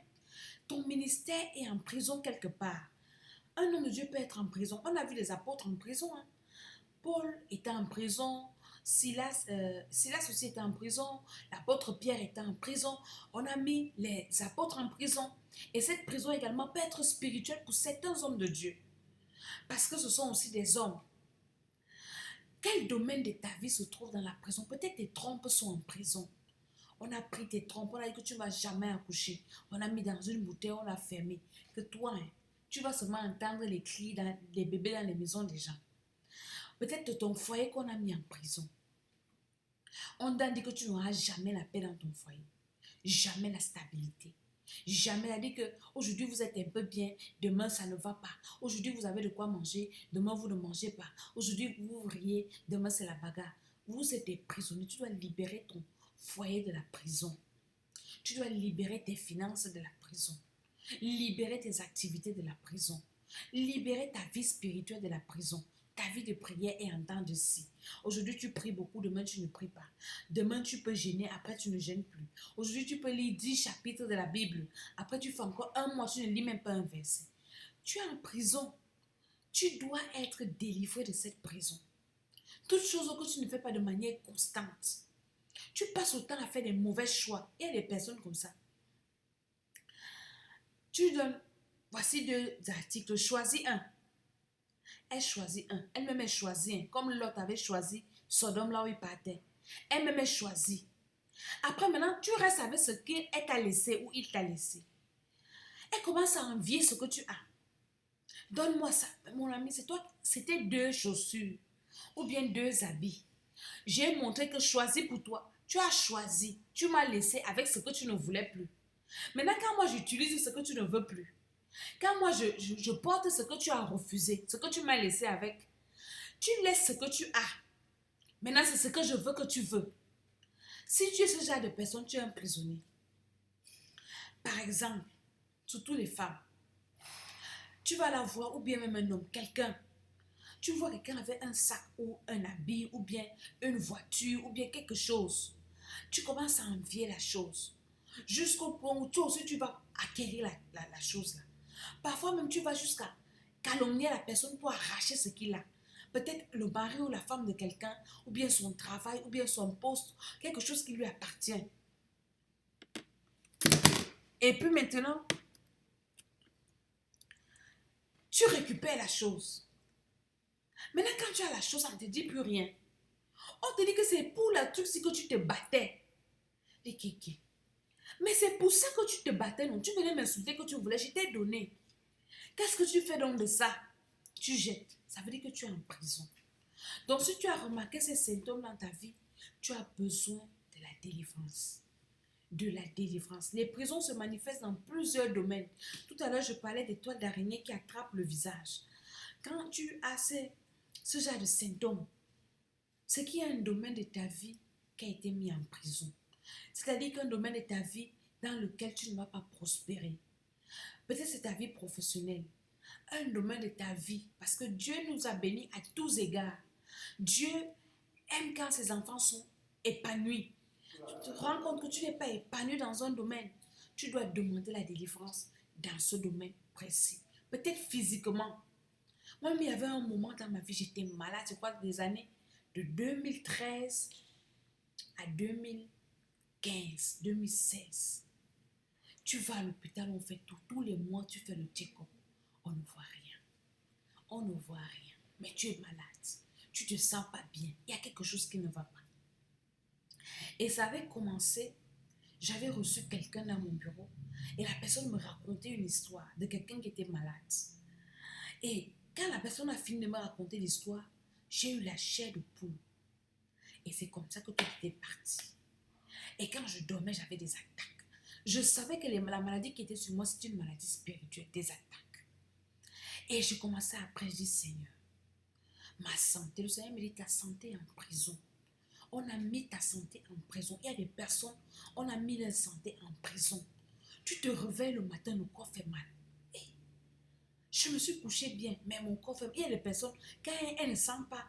Ton ministère est en prison quelque part. Un homme de Dieu peut être en prison. On a vu les apôtres en prison. Hein. Paul était en prison. Silas aussi était en prison. L'apôtre Pierre était en prison. On a mis les apôtres en prison. Et cette prison également peut être spirituelle pour certains hommes de Dieu. Parce que ce sont aussi des hommes. Quel domaine de ta vie se trouve dans la prison? Peut-être tes trompes sont en prison. On a pris tes trompes, on a dit que tu ne vas jamais accoucher. On a mis dans une bouteille, on l'a fermée. Que toi, hein, tu vas seulement entendre les cris des bébés dans les maisons des gens. Peut-être ton foyer qu'on a mis en prison. On t'a dit que tu n'auras jamais la paix dans ton foyer. Jamais la stabilité. Jamais. Elle a dit qu'aujourd'hui vous êtes un peu bien, demain ça ne va pas. Aujourd'hui vous avez de quoi manger, demain vous ne mangez pas. Aujourd'hui vous riez, demain c'est la bagarre. Vous êtes des prisonniers, tu dois libérer ton foyer de la prison. Tu dois libérer tes finances de la prison. Libérer tes activités de la prison. Libérer ta vie spirituelle de la prison. Ta vie de prière est en temps de scie. Aujourd'hui, tu pries beaucoup, demain, tu ne pries pas. Demain, tu peux gêner, après, tu ne gênes plus. Aujourd'hui, tu peux lire 10 chapitres de la Bible. Après, tu fais encore un mois, tu ne lis même pas un verset. Tu es en prison. Tu dois être délivré de cette prison. Toutes choses que tu ne fais pas de manière constante. Tu passes le temps à faire des mauvais choix. Il y a des personnes comme ça. Tu donnes, voici 2 articles, choisis un. Elle choisit un. Elle-même elle choisit un. Comme l'autre avait choisi Sodome là où il partait. Elle-même elle choisit. Après maintenant, tu restes avec ce qu'elle t'a laissé ou il t'a laissé. Elle commence à envier ce que tu as. Donne-moi ça. Mon ami, c'est toi. C'était 2 chaussures ou bien 2 habits. J'ai montré que choisis pour toi. Tu as choisi. Tu m'as laissé avec ce que tu ne voulais plus. Maintenant, quand moi j'utilise ce que tu ne veux plus, quand moi je porte ce que tu as refusé, ce que tu m'as laissé avec, tu laisses ce que tu as. Maintenant, c'est ce que je veux que tu veux. Si tu es ce genre de personne, tu es un prisonnier. Par exemple, surtout les femmes, tu vas la voir, ou bien même un homme, quelqu'un. Tu vois quelqu'un avec un sac ou un habit, ou bien une voiture, ou bien quelque chose. Tu commences à envier la chose. Jusqu'au point où toi aussi tu vas acquérir la chose là. Parfois même tu vas jusqu'à calomnier la personne pour arracher ce qu'il a. Peut-être le mari ou la femme de quelqu'un, ou bien son travail, ou bien son poste, quelque chose qui lui appartient. Et puis maintenant, tu récupères la chose. Maintenant, quand tu as la chose, on ne te dit plus rien. On te dit que c'est pour la truc si que tu te battais. Les kékés. Mais c'est pour ça que tu te battais, non? Tu venais m'insulter que tu voulais, je t'ai donné. Qu'est-ce que tu fais donc de ça? Tu jettes. Ça veut dire que tu es en prison. Donc, si tu as remarqué ces symptômes dans ta vie, tu as besoin de la délivrance. De la délivrance. Les prisons se manifestent dans plusieurs domaines. Tout à l'heure, je parlais des toiles d'araignée qui attrapent le visage. Quand tu as ce genre de symptômes, c'est qu'il y a un domaine de ta vie qui a été mis en prison. C'est-à-dire qu'un domaine de ta vie dans lequel tu ne vas pas prospérer. Peut-être c'est ta vie professionnelle. Un domaine de ta vie. Parce que Dieu nous a bénis à tous égards. Dieu aime quand ses enfants sont épanouis. Tu te rends compte que tu n'es pas épanoui dans un domaine. Tu dois demander la délivrance dans ce domaine précis. Peut-être physiquement. Moi, il y avait un moment dans ma vie, j'étais malade, je crois, des années de 2013 à 2015, 2016. Tu vas à l'hôpital, on fait tout. Tous les mois, tu fais le check-up. On ne voit rien. On ne voit rien. Mais tu es malade. Tu ne te sens pas bien. Il y a quelque chose qui ne va pas. Et ça avait commencé. J'avais reçu quelqu'un dans mon bureau. Et la personne me racontait une histoire de quelqu'un qui était malade. Et quand la personne a fini de me raconter l'histoire, j'ai eu la chair de poule. Et c'est comme ça que tout était parti. Et quand je dormais, j'avais des attaques. Je savais que la maladie qui était sur moi, c'est une maladie spirituelle, des attaques. Et je commençais après, je dis, Seigneur, ma santé, le Seigneur me dit, ta santé est en prison. On a mis ta santé en prison. Il y a des personnes, on a mis leur santé en prison. Tu te réveilles le matin, le corps fait mal. Et je me suis couchée bien, mais mon corps fait mal. Il y a des personnes, quand elles ne sentent pas,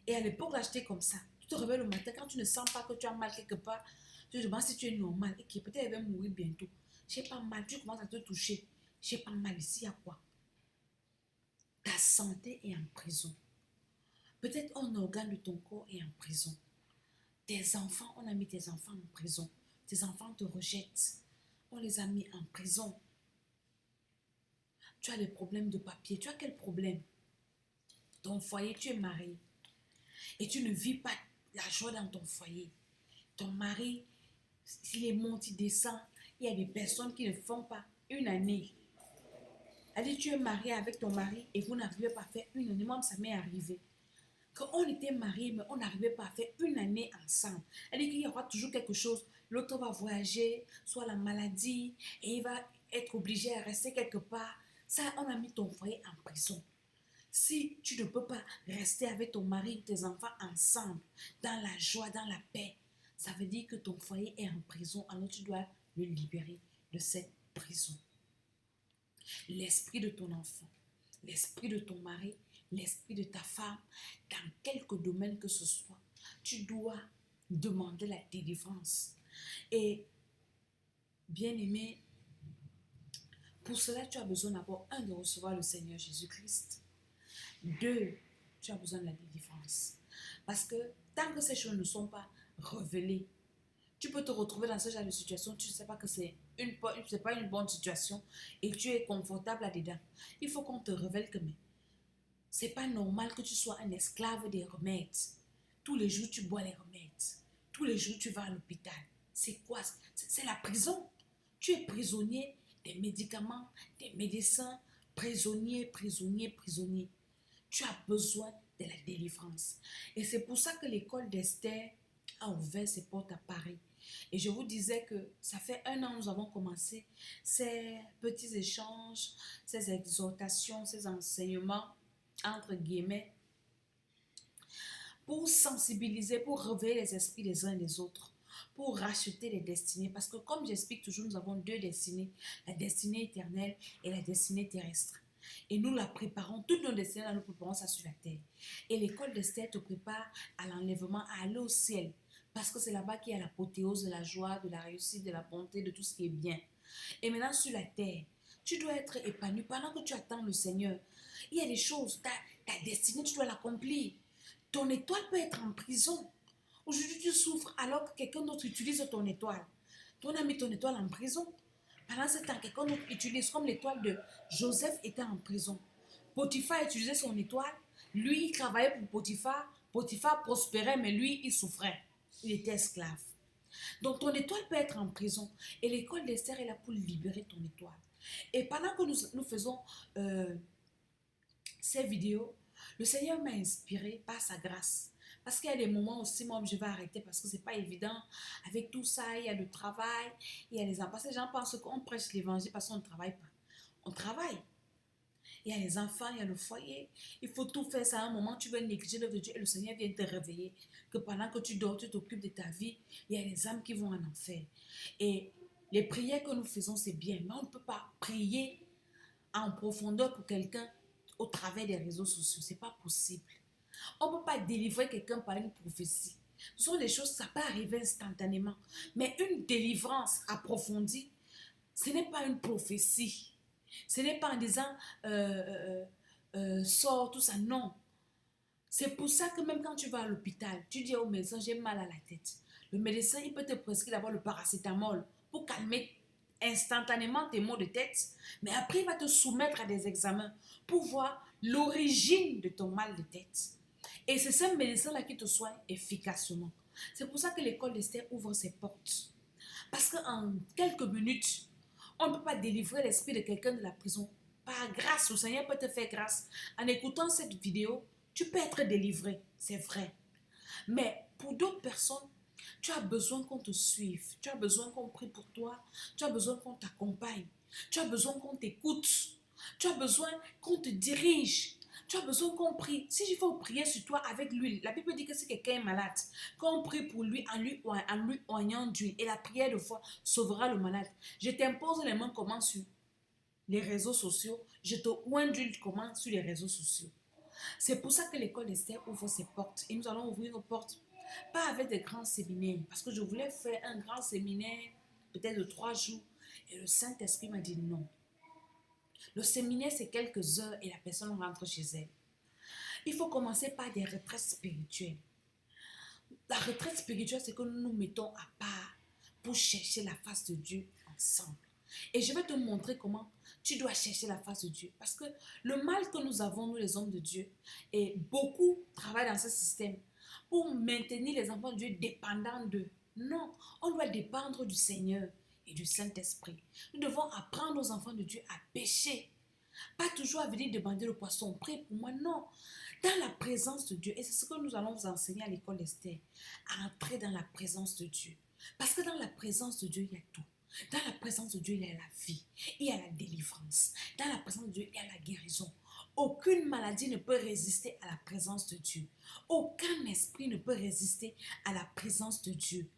et à l'époque, là, j'étais comme ça. Tu te réveilles le matin, quand tu ne sens pas que tu as mal quelque part, tu te demandes si tu es normal et que peut-être elle va mourir bientôt. J'ai pas mal, tu commences à te toucher. J'ai pas mal ici, il y a quoi? Ta santé est en prison. Peut-être un organe de ton corps est en prison. Tes enfants, on a mis tes enfants en prison. Tes enfants te rejettent. On les a mis en prison. Tu as des problèmes de papier. Tu as quel problème? Ton foyer, tu es marié. Et tu ne vis pas la joie dans ton foyer. Ton mari, s'il est monté, il descend. Il y a des personnes qui ne font pas une année. Elle tu es marié avec ton mari et vous n'arrivez pas à faire une année. Moi, ça m'est arrivé. Quand on était mariés, mais on n'arrivait pas à faire une année ensemble. Elle dit qu'il y aura toujours quelque chose. L'autre va voyager, soit la maladie, et il va être obligé à rester quelque part. Ça, on a mis ton foyer en prison. Si tu ne peux pas rester avec ton mari ou tes enfants ensemble, dans la joie, dans la paix, ça veut dire que ton foyer est en prison, alors tu dois le libérer de cette prison. L'esprit de ton enfant, l'esprit de ton mari, l'esprit de ta femme, dans quelque domaine que ce soit, tu dois demander la délivrance. Et bien aimé, pour cela, tu as besoin d'abord, de recevoir le Seigneur Jésus-Christ. 2, tu as besoin de la délivrance. Parce que tant que ces choses ne sont pas révélées, tu peux te retrouver dans ce genre de situation, tu ne sais pas que c'est pas une bonne situation et tu es confortable là-dedans. Il faut qu'on te révèle que c'est pas normal que tu sois un esclave des remèdes. Tous les jours, tu bois les remèdes. Tous les jours, tu vas à l'hôpital. C'est quoi? C'est la prison. Tu es prisonnier des médicaments, des médecins, prisonnier, prisonnier, prisonnier. Tu as besoin de la délivrance. Et c'est pour ça que l'école d'Esther a ouvert ses portes à Paris. Et je vous disais que ça fait 1 an que nous avons commencé ces petits échanges, ces exhortations, ces enseignements, entre guillemets, pour sensibiliser, pour réveiller les esprits des uns et des autres, pour racheter les destinées. Parce que comme j'explique toujours, nous avons 2 destinées, la destinée éternelle et la destinée terrestre. Et nous la préparons, toutes nos destinées, nous préparons ça sur la terre. Et l'école d'Esther te prépare à l'enlèvement, à aller au ciel. Parce que c'est là-bas qu'il y a l'apothéose de la joie, de la réussite, de la bonté, de tout ce qui est bien. Et maintenant sur la terre, tu dois être épanoui pendant que tu attends le Seigneur. Il y a des choses, ta destinée, tu dois l'accomplir. Ton étoile peut être en prison. Aujourd'hui, tu souffres alors que quelqu'un d'autre utilise ton étoile. Ton a mis ton étoile en prison. Pendant ce temps, quelqu'un d'autre utilise, comme l'étoile de Joseph était en prison. Potiphar utilisait son étoile. Lui, il travaillait pour Potiphar. Potiphar prospérait, mais lui, il souffrait. Il était esclave. Donc, ton étoile peut être en prison. Et l'école d'Esther est là pour libérer ton étoile. Et pendant que nous faisons ces vidéos, le Seigneur m'a inspiré par sa grâce. Parce qu'il y a des moments aussi, moi, je vais arrêter parce que c'est pas évident. Avec tout ça, il y a le travail, il y a les enfants. Parce que les gens pensent qu'on prêche l'évangile parce qu'on ne travaille pas. On travaille. Il y a les enfants, il y a le foyer. Il faut tout faire ça à un moment. Tu veux négliger l'œuvre de Dieu et le Seigneur vient te réveiller. Que pendant que tu dors, tu t'occupes de ta vie. Il y a les âmes qui vont en enfer. Et les prières que nous faisons, c'est bien. Mais on ne peut pas prier en profondeur pour quelqu'un au travers des réseaux sociaux. Ce n'est pas possible. On ne peut pas délivrer quelqu'un par une prophétie. Ce sont des choses, ça peut arriver instantanément. Mais une délivrance approfondie, ce n'est pas une prophétie. Ce n'est pas en disant sors tout ça, non. C'est pour ça que même quand tu vas à l'hôpital, tu dis au médecin j'ai mal à la tête. Le médecin, il peut te prescrire d'abord le paracétamol pour calmer instantanément tes maux de tête. Mais après, il va te soumettre à des examens pour voir l'origine de ton mal de tête. Et c'est ce médecin-là qui te soigne efficacement. C'est pour ça que l'école d'Esther ouvre ses portes. Parce qu'en quelques minutes, on ne peut pas délivrer l'esprit de quelqu'un de la prison. Par grâce, le Seigneur peut te faire grâce. En écoutant cette vidéo, tu peux être délivré, c'est vrai. Mais pour d'autres personnes, tu as besoin qu'on te suive. Tu as besoin qu'on prie pour toi. Tu as besoin qu'on t'accompagne. Tu as besoin qu'on t'écoute. Tu as besoin qu'on te dirige. Tu as besoin qu'on prie. Si il faut prier sur toi avec l'huile, la Bible dit que si quelqu'un est malade, qu'on prie pour lui en lui oignant d'huile. Et la prière de foi sauvera le malade. Je t'impose les mains comment sur les réseaux sociaux. Je te oigne d'huile comment sur les réseaux sociaux. C'est pour ça que l'école d'Esther ouvre ses portes. Et nous allons ouvrir nos portes. Pas avec des grands séminaires. Parce que je voulais faire un grand séminaire, peut-être de 3 jours. Et le Saint-Esprit m'a dit non. Le séminaire, c'est quelques heures et la personne rentre chez elle. Il faut commencer par des retraites spirituelles. La retraite spirituelle, c'est que nous nous mettons à part pour chercher la face de Dieu ensemble. Et je vais te montrer comment tu dois chercher la face de Dieu. Parce que le mal que nous avons, nous les hommes de Dieu, et beaucoup travaillent dans ce système pour maintenir les enfants de Dieu dépendants d'eux. Non, on doit dépendre du Seigneur et du Saint-Esprit. Nous devons apprendre aux enfants de Dieu à pécher. Pas toujours à venir demander le poisson. Prie pour moi, non. Dans la présence de Dieu. Et c'est ce que nous allons vous enseigner à l'école d'Esther. À entrer dans la présence de Dieu. Parce que dans la présence de Dieu, il y a tout. Dans la présence de Dieu, il y a la vie. Il y a la délivrance. Dans la présence de Dieu, il y a la guérison. Aucune maladie ne peut résister à la présence de Dieu. Aucun esprit ne peut résister à la présence de Dieu.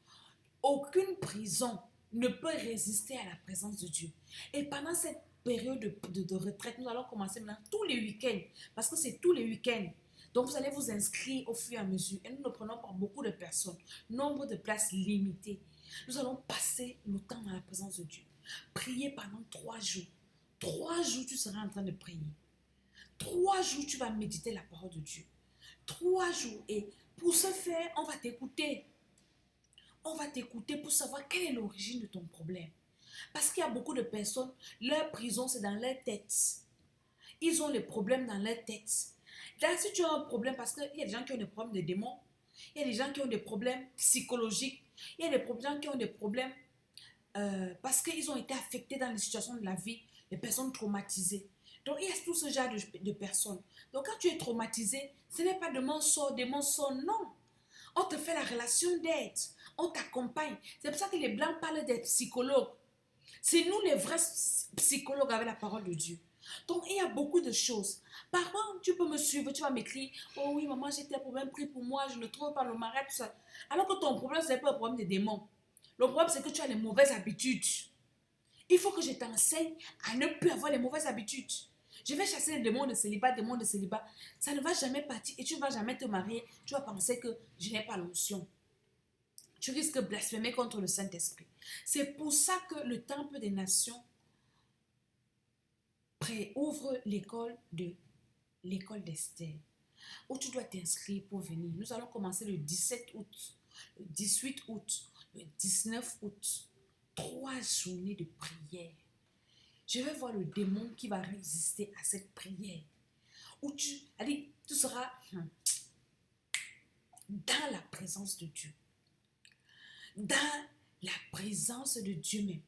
Aucune prison ne peut résister à la présence de Dieu. Et pendant cette période de retraite, nous allons commencer maintenant tous les week-ends. Parce que c'est tous les week-ends. Donc vous allez vous inscrire au fur et à mesure. Et nous ne prenons pas beaucoup de personnes. Nombre de places limitées. Nous allons passer le temps dans la présence de Dieu. Prier pendant 3 jours. 3 jours, tu seras en train de prier. 3 jours, tu vas méditer la parole de Dieu. 3 jours. Et pour ce faire, on va t'écouter. On va t'écouter pour savoir quelle est l'origine de ton problème. Parce qu'il y a beaucoup de personnes, leur prison, c'est dans leur tête. Ils ont les problèmes dans leur tête. Là, si tu as un problème, parce qu'il y a des gens qui ont des problèmes de démons, il y a des gens qui ont des problèmes psychologiques, il y a des gens qui ont des problèmes parce qu'ils ont été affectés dans les situations de la vie, des personnes traumatisées. Donc, il y a tout ce genre de personnes. Donc, quand tu es traumatisé, ce n'est pas de mon sort, non. On te fait la relation d'aide. On t'accompagne. C'est pour ça que les Blancs parlent des psychologues. C'est nous les vrais psychologues avec la parole de Dieu. Donc, il y a beaucoup de choses. Par contre, tu peux me suivre, tu vas m'écrire, oh oui, maman, j'ai tel problème, prie pour moi, je ne trouve pas le mari, tout ça. Alors que ton problème, ce n'est pas un problème de démons. Le problème, c'est que tu as les mauvaises habitudes. Il faut que je t'enseigne à ne plus avoir les mauvaises habitudes. Je vais chasser les démons de célibat, Ça ne va jamais partir et tu ne vas jamais te marier. Tu vas penser que je n'ai pas l'onction. Tu risques de blasphémer contre le Saint-Esprit. C'est pour ça que le Temple des Nations ouvre l'école d'Esther, où tu dois t'inscrire pour venir. Nous allons commencer le 17 août, le 18 août, le 19 août. 3 journées de prière. Je vais voir le démon qui va résister à cette prière. Où tu seras dans la présence de Dieu. Dans la présence de Dieu même.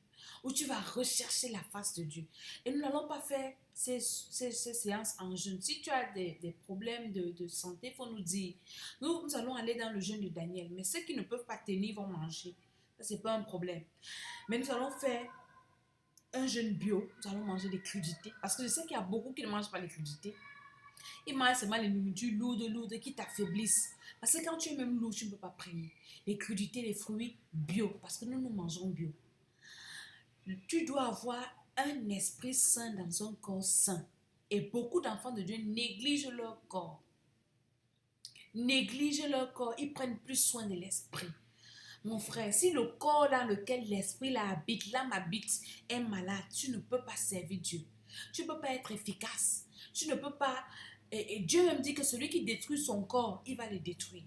Où tu vas rechercher la face de Dieu. Et nous n'allons pas faire ces séances en jeûne. Si tu as des problèmes de santé, il faut nous dire. Nous allons aller dans le jeûne de Daniel. Mais ceux qui ne peuvent pas tenir vont manger. Ça, ce n'est pas un problème. Mais nous allons faire un jeûne bio. Nous allons manger des crudités. Parce que je sais qu'il y a beaucoup qui ne mangent pas les crudités. Ils mangent seulement les nourritures lourdes qui t'affaiblissent. Parce que quand tu es même lourd, tu ne peux pas prier. Les crudités, les fruits bio. Parce que nous mangeons bio. Tu dois avoir un esprit sain dans un corps sain. Et beaucoup d'enfants de Dieu négligent leur corps. Ils prennent plus soin de l'esprit. Mon frère, si le corps dans lequel l'esprit l'âme habite est malade, tu ne peux pas servir Dieu. Tu ne peux pas être efficace. Tu ne peux pas... Et Dieu même dit que celui qui détruit son corps, il va le détruire.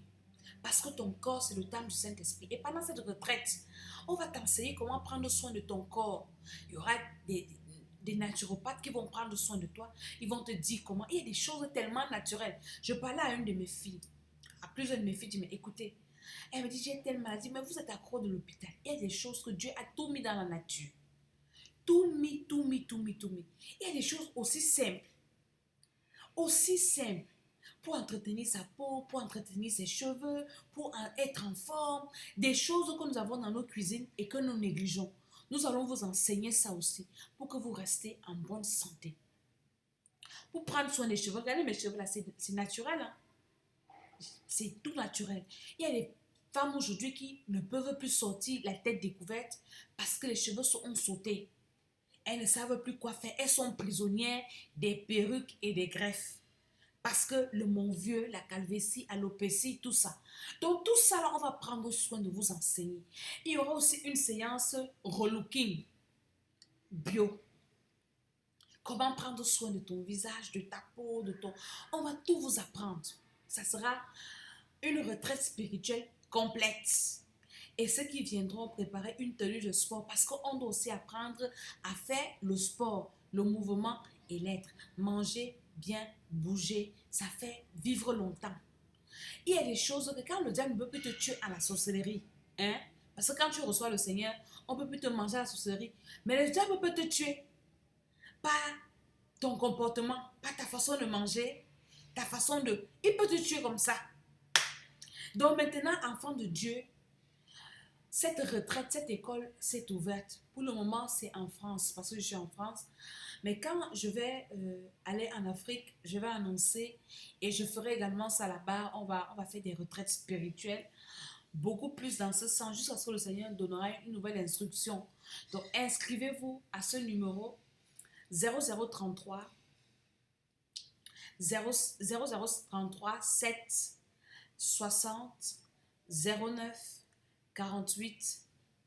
Parce que ton corps, c'est le temple du Saint-Esprit. Et pendant cette retraite, on va t'enseigner comment prendre soin de ton corps. Il y aura des naturopathes qui vont prendre soin de toi. Ils vont te dire comment. Il y a des choses tellement naturelles. Je parlais à une de mes filles. À plusieurs de mes filles, je dis, mais écoutez, elle me dit, j'ai telle maladie, mais vous êtes accro de l'hôpital. Il y a des choses que Dieu a tout mis dans la nature. Tout mis. Il y a des choses aussi simples pour entretenir sa peau, pour entretenir ses cheveux, pour être en forme. Des choses que nous avons dans nos cuisines et que nous négligeons. Nous allons vous enseigner ça aussi pour que vous restez en bonne santé. Pour prendre soin des cheveux, regardez mes cheveux là, c'est naturel. Hein? C'est tout naturel. Il y a des femmes aujourd'hui qui ne peuvent plus sortir la tête découverte parce que les cheveux ont sauté. Elles ne savent plus quoi faire. Elles sont prisonnières des perruques et des greffes. Parce que le mon vieux, la calvitie, l'alopécie, tout ça. Donc tout ça, là, on va prendre soin de vous enseigner. Il y aura aussi une séance relooking bio. Comment prendre soin de ton visage, de ta peau, de ton... On va tout vous apprendre. Ça sera une retraite spirituelle complète. Et ceux qui viendront préparer une tenue de sport parce qu'on doit aussi apprendre à faire le sport, le mouvement et l'être. Manger, bien bouger, ça fait vivre longtemps. Il y a des choses que quand le diable ne peut plus te tuer à la sorcellerie, hein? Parce que quand tu reçois le Seigneur, on ne peut plus te manger à la sorcellerie. Mais le diable peut te tuer par ton comportement, par ta façon de manger, ta façon de... Il peut te tuer comme ça. Donc maintenant, enfant de Dieu, cette retraite, cette école s'est ouverte. Pour le moment, c'est en France, parce que je suis en France. Mais quand je vais aller en Afrique, je vais annoncer et je ferai également ça là-bas. On va faire des retraites spirituelles, beaucoup plus dans ce sens, jusqu'à ce que le Seigneur donnera une nouvelle instruction. Donc, inscrivez-vous à ce numéro 0033 7 60 09 48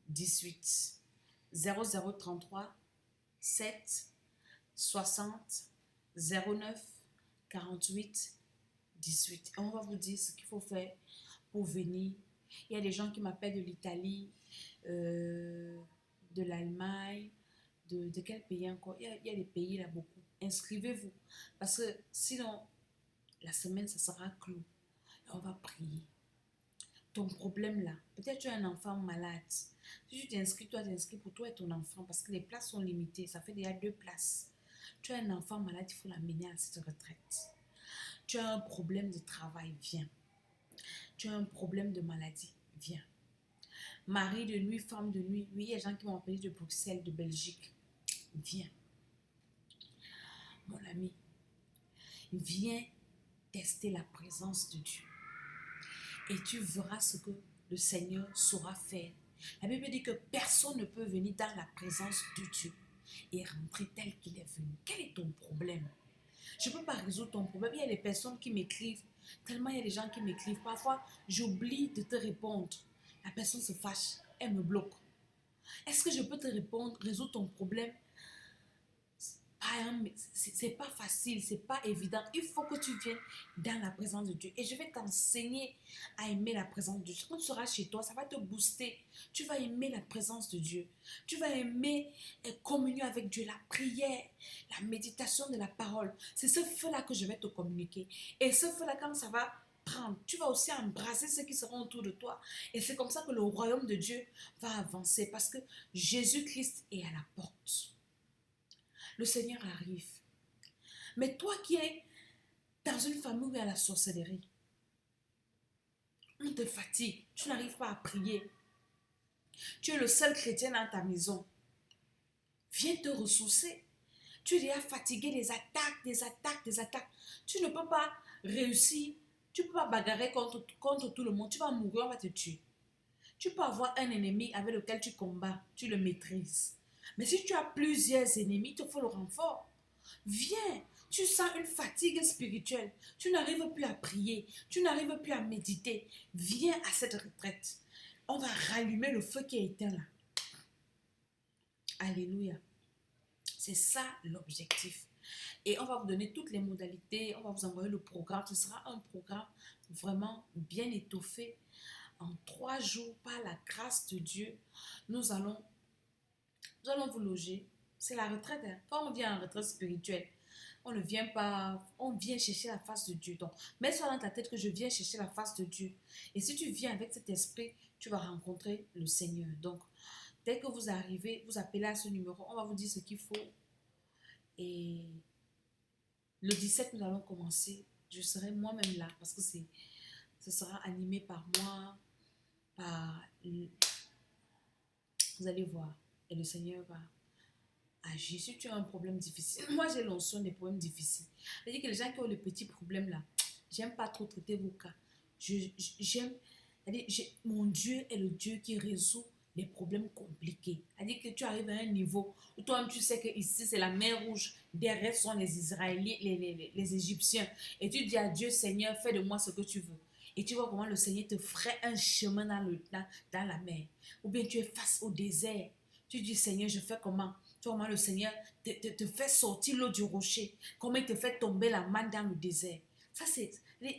18 0033 7 60 09 48 18. Et on va vous dire ce qu'il faut faire pour venir. Il y a des gens qui m'appellent de l'Italie, de l'Allemagne, de quel pays encore? Il y a des pays là beaucoup. Inscrivez-vous. Parce que sinon, la semaine, ça sera clos. Et on va prier. Ton problème là, peut-être tu as un enfant malade. Si tu t'inscris, toi t'inscris pour toi et ton enfant parce que les places sont limitées. Ça fait déjà 2 places. Tu as un enfant malade, il faut l'amener à cette retraite. Tu as un problème de travail, viens. Tu as un problème de maladie, viens. Mari de nuit, femme de nuit. Oui, il y a des gens qui m'ont appelé de Bruxelles, de Belgique. Viens. Mon ami, viens tester la présence de Dieu. Et tu verras ce que le Seigneur saura faire. La Bible dit que personne ne peut venir dans la présence de Dieu et rentrer tel qu'il est venu. Quel est ton problème? Je ne peux pas résoudre ton problème. Il y a des personnes qui m'écrivent. Tellement il y a des gens qui m'écrivent. Parfois, j'oublie de te répondre. La personne se fâche. Elle me bloque. Est-ce que je peux te répondre, résoudre ton problème? C'est pas facile, c'est pas évident. Il faut que tu viennes dans la présence de Dieu. Et je vais t'enseigner à aimer la présence de Dieu. Quand tu seras chez toi, ça va te booster. Tu vas aimer la présence de Dieu. Tu vas aimer communier avec Dieu, la prière, la méditation de la parole. C'est ce feu-là que je vais te communiquer. Et ce feu-là, quand ça va prendre, tu vas aussi embrasser ceux qui seront autour de toi. Et c'est comme ça que le royaume de Dieu va avancer. Parce que Jésus-Christ est à la porte. Le Seigneur arrive. Mais toi qui es dans une famille où il y a la sorcellerie, on te fatigue, tu n'arrives pas à prier. Tu es le seul chrétien dans ta maison. Viens te ressourcer. Tu es déjà fatigué des attaques, des attaques, des attaques. Tu ne peux pas réussir. Tu ne peux pas bagarrer contre tout le monde. Tu vas mourir, on va te tuer. Tu peux avoir un ennemi avec lequel tu combats, tu le maîtrises. Mais si tu as plusieurs ennemis, il te faut le renfort. Viens, tu sens une fatigue spirituelle. Tu n'arrives plus à prier. Tu n'arrives plus à méditer. Viens à cette retraite. On va rallumer le feu qui est éteint là. Alléluia. C'est ça l'objectif. Et on va vous donner toutes les modalités. On va vous envoyer le programme. Ce sera un programme vraiment bien étoffé. En 3 jours, par la grâce de Dieu, nous allons vous loger. C'est la retraite. Hein. Quand on vient en retraite spirituelle, on ne vient pas, on vient chercher la face de Dieu. Donc, mets-toi dans ta tête que je viens chercher la face de Dieu. Et si tu viens avec cet esprit, tu vas rencontrer le Seigneur. Donc, dès que vous arrivez, vous appelez à ce numéro, on va vous dire ce qu'il faut. Et le 17, nous allons commencer. Je serai moi-même là parce que ce sera animé par moi, vous allez voir. Et le Seigneur va agir. Si tu as un problème difficile, moi j'ai l'onction des problèmes difficiles. C'est-à-dire que les gens qui ont les petits problèmes là, j'aime pas trop traiter vos cas. Mon Dieu est le Dieu qui résout les problèmes compliqués. C'est-à-dire que tu arrives à un niveau où toi-même tu sais que ici c'est la mer Rouge, derrière sont les Israéliens, les Égyptiens. Et tu dis à Dieu, Seigneur, fais de moi ce que tu veux. Et tu vois comment le Seigneur te ferait un chemin dans la mer. Ou bien tu es face au désert. Tu dis, Seigneur, je fais comment? Tu vois comment le Seigneur te fait sortir l'eau du rocher. Comment il te fait tomber la manne dans le désert. Ça,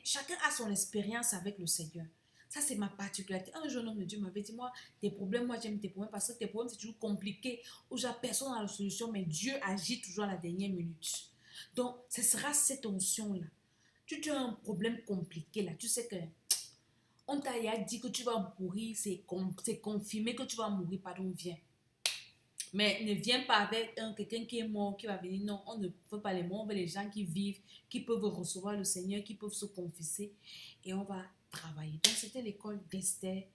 chacun a son expérience avec le Seigneur. Ça, c'est ma particularité. Un jeune homme de Dieu m'avait dit, moi, tes problèmes, moi, j'aime tes problèmes parce que tes problèmes, c'est toujours compliqué. Où j'ai personne n'a la solution, mais Dieu agit toujours à la dernière minute. Donc, ce sera cette onction-là. Tu as un problème compliqué, là. Tu sais que on t'a dit que tu vas mourir, c'est confirmé que tu vas mourir, pardon, viens. Mais ne viens pas avec quelqu'un qui est mort, qui va venir. Non, on ne veut pas les morts, on veut les gens qui vivent, qui peuvent recevoir le Seigneur, qui peuvent se confesser. Et on va travailler. Donc, c'était l'école d'Esther.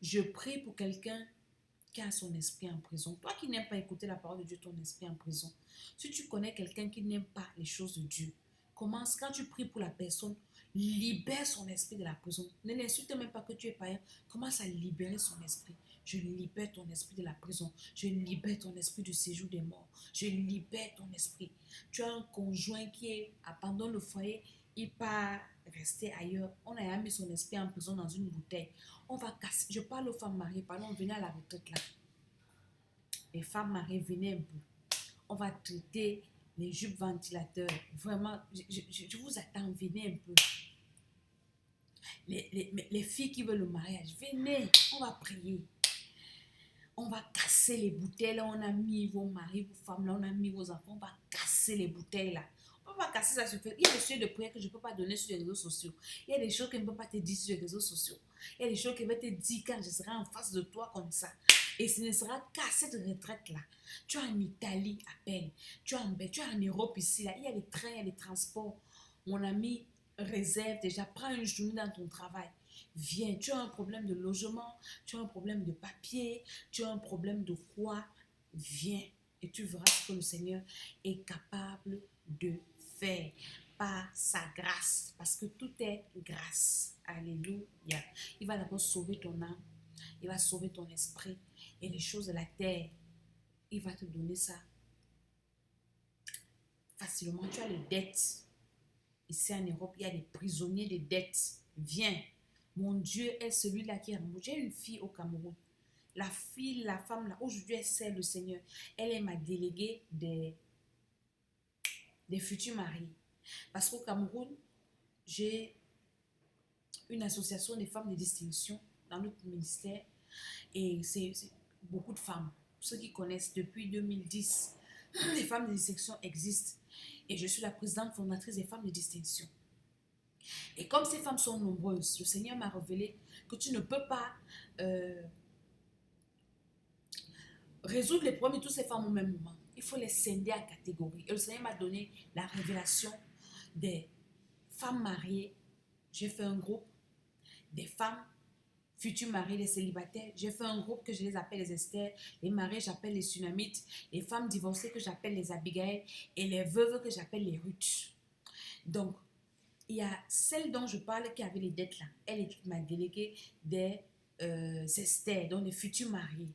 Je prie pour quelqu'un qui a son esprit en prison. Toi qui n'aimes pas écouter la parole de Dieu, ton esprit en prison. Si tu connais quelqu'un qui n'aime pas les choses de Dieu, commence, quand tu pries pour la personne, libère son esprit de la prison. Ne l'insulte même pas que tu es païen. Commence à libérer son esprit. Je libère ton esprit de la prison. Je libère ton esprit du séjour des morts. Je libère ton esprit. Tu as un conjoint qui abandonne le foyer, il part rester ailleurs. On a mis son esprit en prison dans une bouteille. On va casser. Je parle aux femmes mariées. Pardon, venez à la retraite là. Les femmes mariées, venez un peu. On va traiter les jupes ventilateurs. Vraiment, je vous attends, venez un peu. Les filles qui veulent le mariage, venez, on va prier. On va casser les bouteilles là, on a mis vos maris, vos femmes là, on a mis vos enfants, on va casser les bouteilles là. On va casser ça sur Facebook. Il y a des sujets de prière que je ne peux pas donner sur les réseaux sociaux. Il y a des choses que je ne peux pas te dire sur les réseaux sociaux. Il y a des choses que je vais te dire quand je serai en face de toi comme ça. Et ce ne sera qu'à cette retraite-là. Tu es en Italie à peine. Tu es en Europe ici. Là. Il y a les trains, il y a les transports. Mon ami, réserve déjà. Prends une journée dans ton travail. Viens. Tu as un problème de logement. Tu as un problème de papier. Tu as un problème de quoi. Viens. Et tu verras ce que le Seigneur est capable de faire par sa grâce. Parce que tout est grâce. Alléluia. Il va d'abord sauver ton âme. Il va sauver ton esprit. Et les choses de la terre, il va te donner ça facilement. Tu as les dettes. Ici en Europe, il y a des prisonniers de dettes. Viens. Mon Dieu est celui-là qui est rembourse. J'ai une fille au Cameroun. La fille, la femme, là, aujourd'hui, elle sert le Seigneur. Elle est ma déléguée des futurs maris. Parce qu'au Cameroun, j'ai une association des femmes de distinction dans notre ministère. Et c'est beaucoup de femmes. Ceux qui connaissent depuis 2010, les femmes de distinction existent. Et je suis la présidente fondatrice des femmes de distinction. Et comme ces femmes sont nombreuses, le Seigneur m'a révélé que tu ne peux pas résoudre les problèmes de toutes ces femmes au même moment. Il faut les scinder à catégories. Et le Seigneur m'a donné la révélation des femmes mariées. J'ai fait un groupe des femmes futurs maris, les célibataires. J'ai fait un groupe que je les appelle les Esther. Les maris, j'appelle les Sunamites. Les femmes divorcées que j'appelle les Abigail. Et les veuves que j'appelle les Ruth. Donc, il y a celle dont je parle qui avait les dettes là. Elle est ma déléguée des Esther, donc les futurs mariés.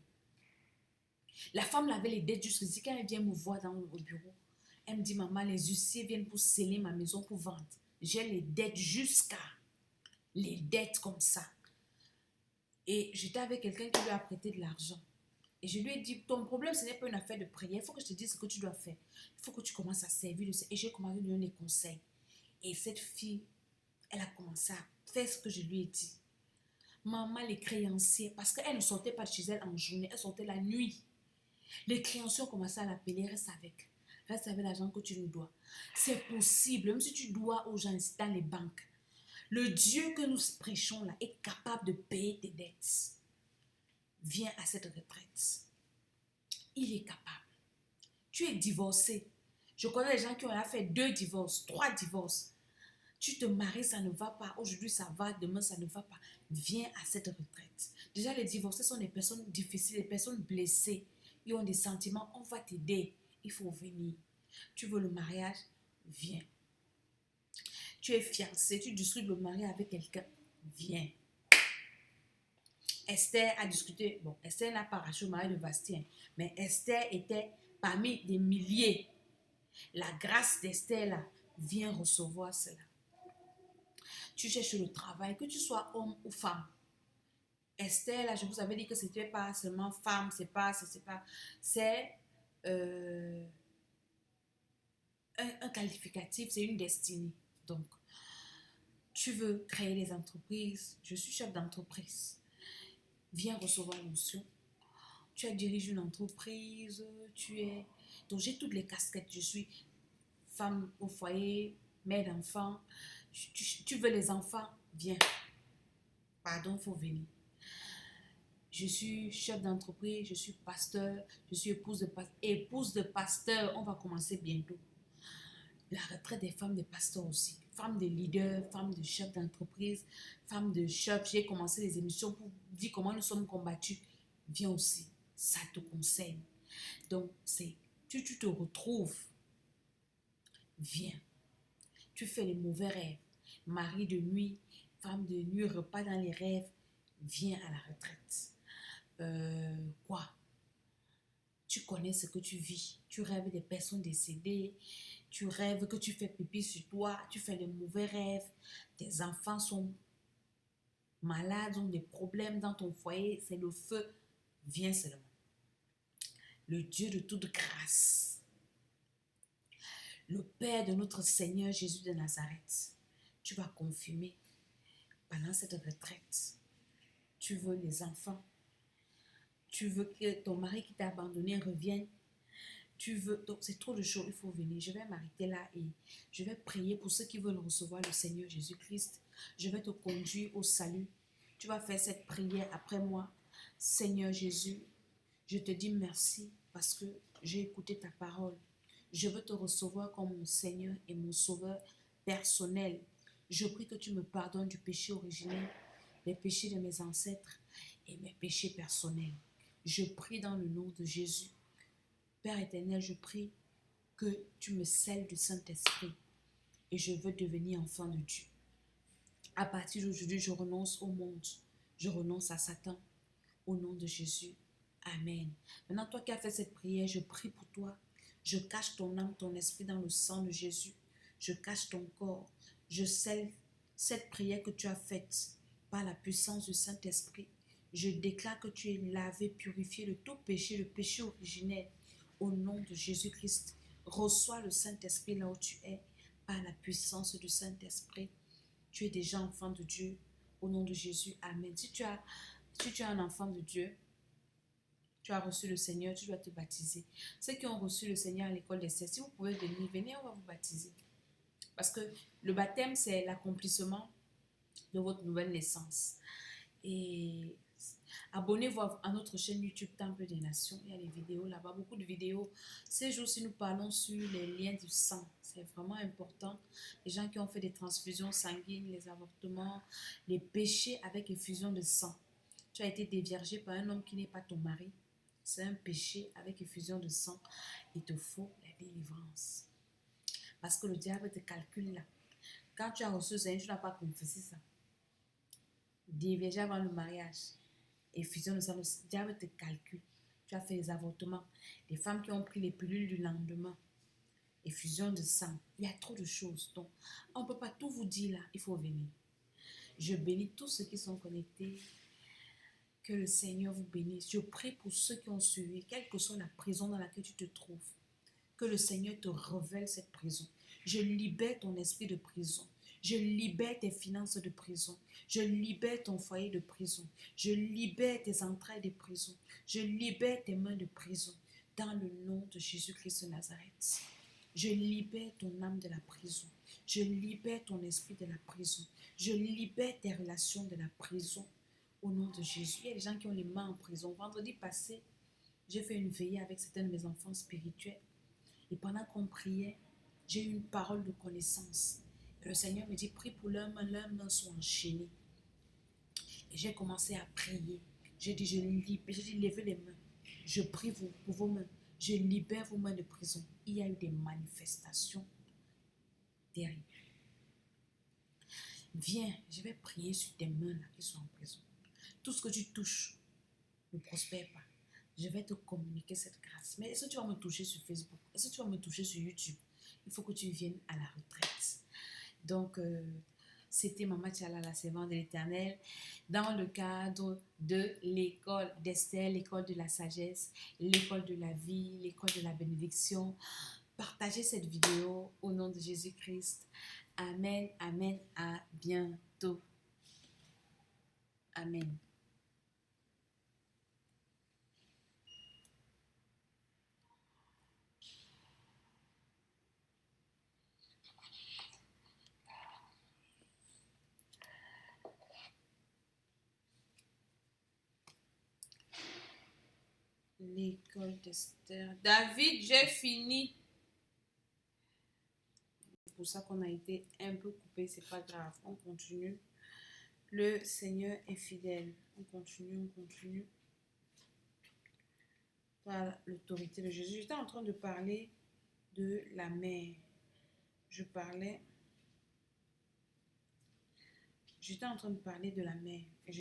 La femme là avait les dettes jusqu'ici. Quand elle vient me voir dans le bureau, elle me dit, maman, les huissiers viennent pour sceller ma maison pour vendre. J'ai les dettes jusqu'à les dettes comme ça. Et j'étais avec quelqu'un qui lui a prêté de l'argent. Et je lui ai dit, ton problème, ce n'est pas une affaire de prière. Il faut que je te dise ce que tu dois faire. Il faut que tu commences à servir le Seigneur. Et j'ai commencé à lui donner des conseils. Et cette fille, elle a commencé à faire ce que je lui ai dit. Maman, les créanciers, parce qu'elle ne sortait pas de chez elle en journée, elle sortait la nuit. Les créanciers ont commencé à l'appeler, reste avec l'argent que tu nous dois. C'est possible, même si tu dois aux gens dans les banques. Le Dieu que nous prêchons là est capable de payer tes dettes. Viens à cette retraite. Il est capable. Tu es divorcé. Je connais des gens qui ont fait 2 divorces, 3 divorces. Tu te maries, ça ne va pas. Aujourd'hui, ça va. Demain, ça ne va pas. Viens à cette retraite. Déjà, les divorcés sont des personnes difficiles, des personnes blessées. Ils ont des sentiments. On va t'aider. Il faut venir. Tu veux le mariage? Viens. Tu es fiancé, tu discutes le mariage avec quelqu'un? Viens. Esther a discuté. Bon, Esther n'a pas arraché le mariage de Bastien. Mais Esther était parmi des milliers. La grâce d'Esther là, viens recevoir cela. Tu cherches le travail, que tu sois homme ou femme. Esther, là, je vous avais dit que c'était pas seulement femme, c'est un qualificatif, c'est une destinée. Donc, tu veux créer des entreprises, je suis chef d'entreprise. Viens recevoir l'onction. Tu diriges une entreprise, donc j'ai toutes les casquettes. Je suis femme au foyer, mère d'enfants. Tu veux les enfants? Viens. Pardon, il faut venir. Je suis chef d'entreprise, je suis pasteur, je suis épouse de pasteur. On va commencer bientôt. La retraite des femmes de pasteurs aussi. Femmes de leaders, femmes de chefs d'entreprise, femmes de chefs. J'ai commencé les émissions pour dire comment nous sommes combattus. Viens aussi, ça te conseille. Donc, tu te retrouves. Viens. Tu fais les mauvais rêves. Mari de nuit, femme de nuit, repas dans les rêves. Viens à la retraite. Quoi? Tu connais ce que tu vis. Tu rêves des personnes décédées. Tu rêves que tu fais pipi sur toi. Tu fais des mauvais rêves. Tes enfants sont malades, ont des problèmes dans ton foyer. C'est le feu. Viens seulement. Le Dieu de toute grâce. Le Père de notre Seigneur Jésus de Nazareth. Tu vas confirmer pendant cette retraite. Tu veux les enfants. Tu veux que ton mari qui t'a abandonné revienne. Donc c'est trop de choses, il faut venir. Je vais m'arrêter là et je vais prier pour ceux qui veulent recevoir le Seigneur Jésus-Christ. Je vais te conduire au salut. Tu vas faire cette prière après moi. Seigneur Jésus, Je te dis merci parce que j'ai écouté ta parole. Je veux te recevoir comme mon Seigneur et mon Sauveur personnel. Je prie que tu me pardonnes du péché originel, les péchés de mes ancêtres et mes péchés personnels. Je prie dans le nom de Jésus. Père éternel, je prie que tu me scelles du Saint-Esprit et je veux devenir enfant de Dieu. À partir d'aujourd'hui, je renonce au monde. Je renonce à Satan. Au nom de Jésus. Amen. Maintenant, toi qui as fait cette prière, je prie pour toi. Je cache ton âme, ton esprit dans le sang de Jésus. Je cache ton corps. Je scelle cette prière que tu as faite par la puissance du Saint-Esprit. Je déclare que tu es lavé, purifié de tout péché, le péché originel. Au nom de Jésus-Christ, reçois le Saint-Esprit là où tu es, par la puissance du Saint-Esprit. Tu es déjà enfant de Dieu. Au nom de Jésus, Amen. Si tu es un enfant de Dieu, tu as reçu le Seigneur, tu dois te baptiser. Ceux qui ont reçu le Seigneur à l'école des saints, si vous pouvez venir, venez, on va vous baptiser. Parce que le baptême, c'est l'accomplissement de votre nouvelle naissance. Et abonnez-vous à notre chaîne YouTube Temple des Nations. Il y a des vidéos là-bas, beaucoup de vidéos. Ces jours-ci, nous parlons sur les liens du sang. C'est vraiment important. Les gens qui ont fait des transfusions sanguines, les avortements, les péchés avec effusion de sang. Tu as été déviergé par un homme qui n'est pas ton mari. C'est un péché avec effusion de sang. Il te faut la délivrance. Parce que le diable te calcule là. Quand tu as reçu ça, tu n'as pas confessé ça. Déviergé avant le mariage. Effusion de sang, le diable te calcule. Tu as fait des avortements. Les femmes qui ont pris les pilules du lendemain. Effusion de sang. Il y a trop de choses. Donc, on ne peut pas tout vous dire là. Il faut venir. Je bénis tous ceux qui sont connectés. Que le Seigneur vous bénisse. Je prie pour ceux qui ont suivi, quelle que soit la prison dans laquelle tu te trouves. Que le Seigneur te révèle cette prison. Je libère ton esprit de prison. Je libère tes finances de prison. Je libère ton foyer de prison. Je libère tes entrailles de prison. Je libère tes mains de prison. Dans le nom de Jésus-Christ de Nazareth. Je libère ton âme de la prison. Je libère ton esprit de la prison. Je libère tes relations de la prison. Au nom de Jésus. Il y a des gens qui ont les mains en prison. Vendredi passé, j'ai fait une veillée avec certains de mes enfants spirituels. Et pendant qu'on priait, j'ai eu une parole de connaissance. Et le Seigneur me dit, prie pour leurs mains sont enchaînées. Et j'ai commencé à prier. J'ai dit, levez les mains. Je prie pour vos mains. Je libère vos mains de prison. Il y a eu des manifestations terribles. Viens, je vais prier sur tes mains là qui sont en prison. Tout ce que tu touches ne prospère pas. Je vais te communiquer cette grâce. Mais est-ce que tu vas me toucher sur Facebook? Est-ce que tu vas me toucher sur YouTube? Il faut que tu viennes à la retraite. Donc, c'était Maman Tchala, la servante de l'Éternel, dans le cadre de l'école d'Esther, l'école de la sagesse, l'école de la vie, l'école de la bénédiction. Partagez cette vidéo au nom de Jésus-Christ. Amen, amen, à bientôt. Amen. L'école d'Esther. David, j'ai fini. C'est pour ça qu'on a été un peu coupé, c'est pas grave. On continue. Le Seigneur est fidèle. On continue, on continue. Par l'autorité de Jésus. J'étais en train de parler de la mer. J'étais en train de parler de la mer.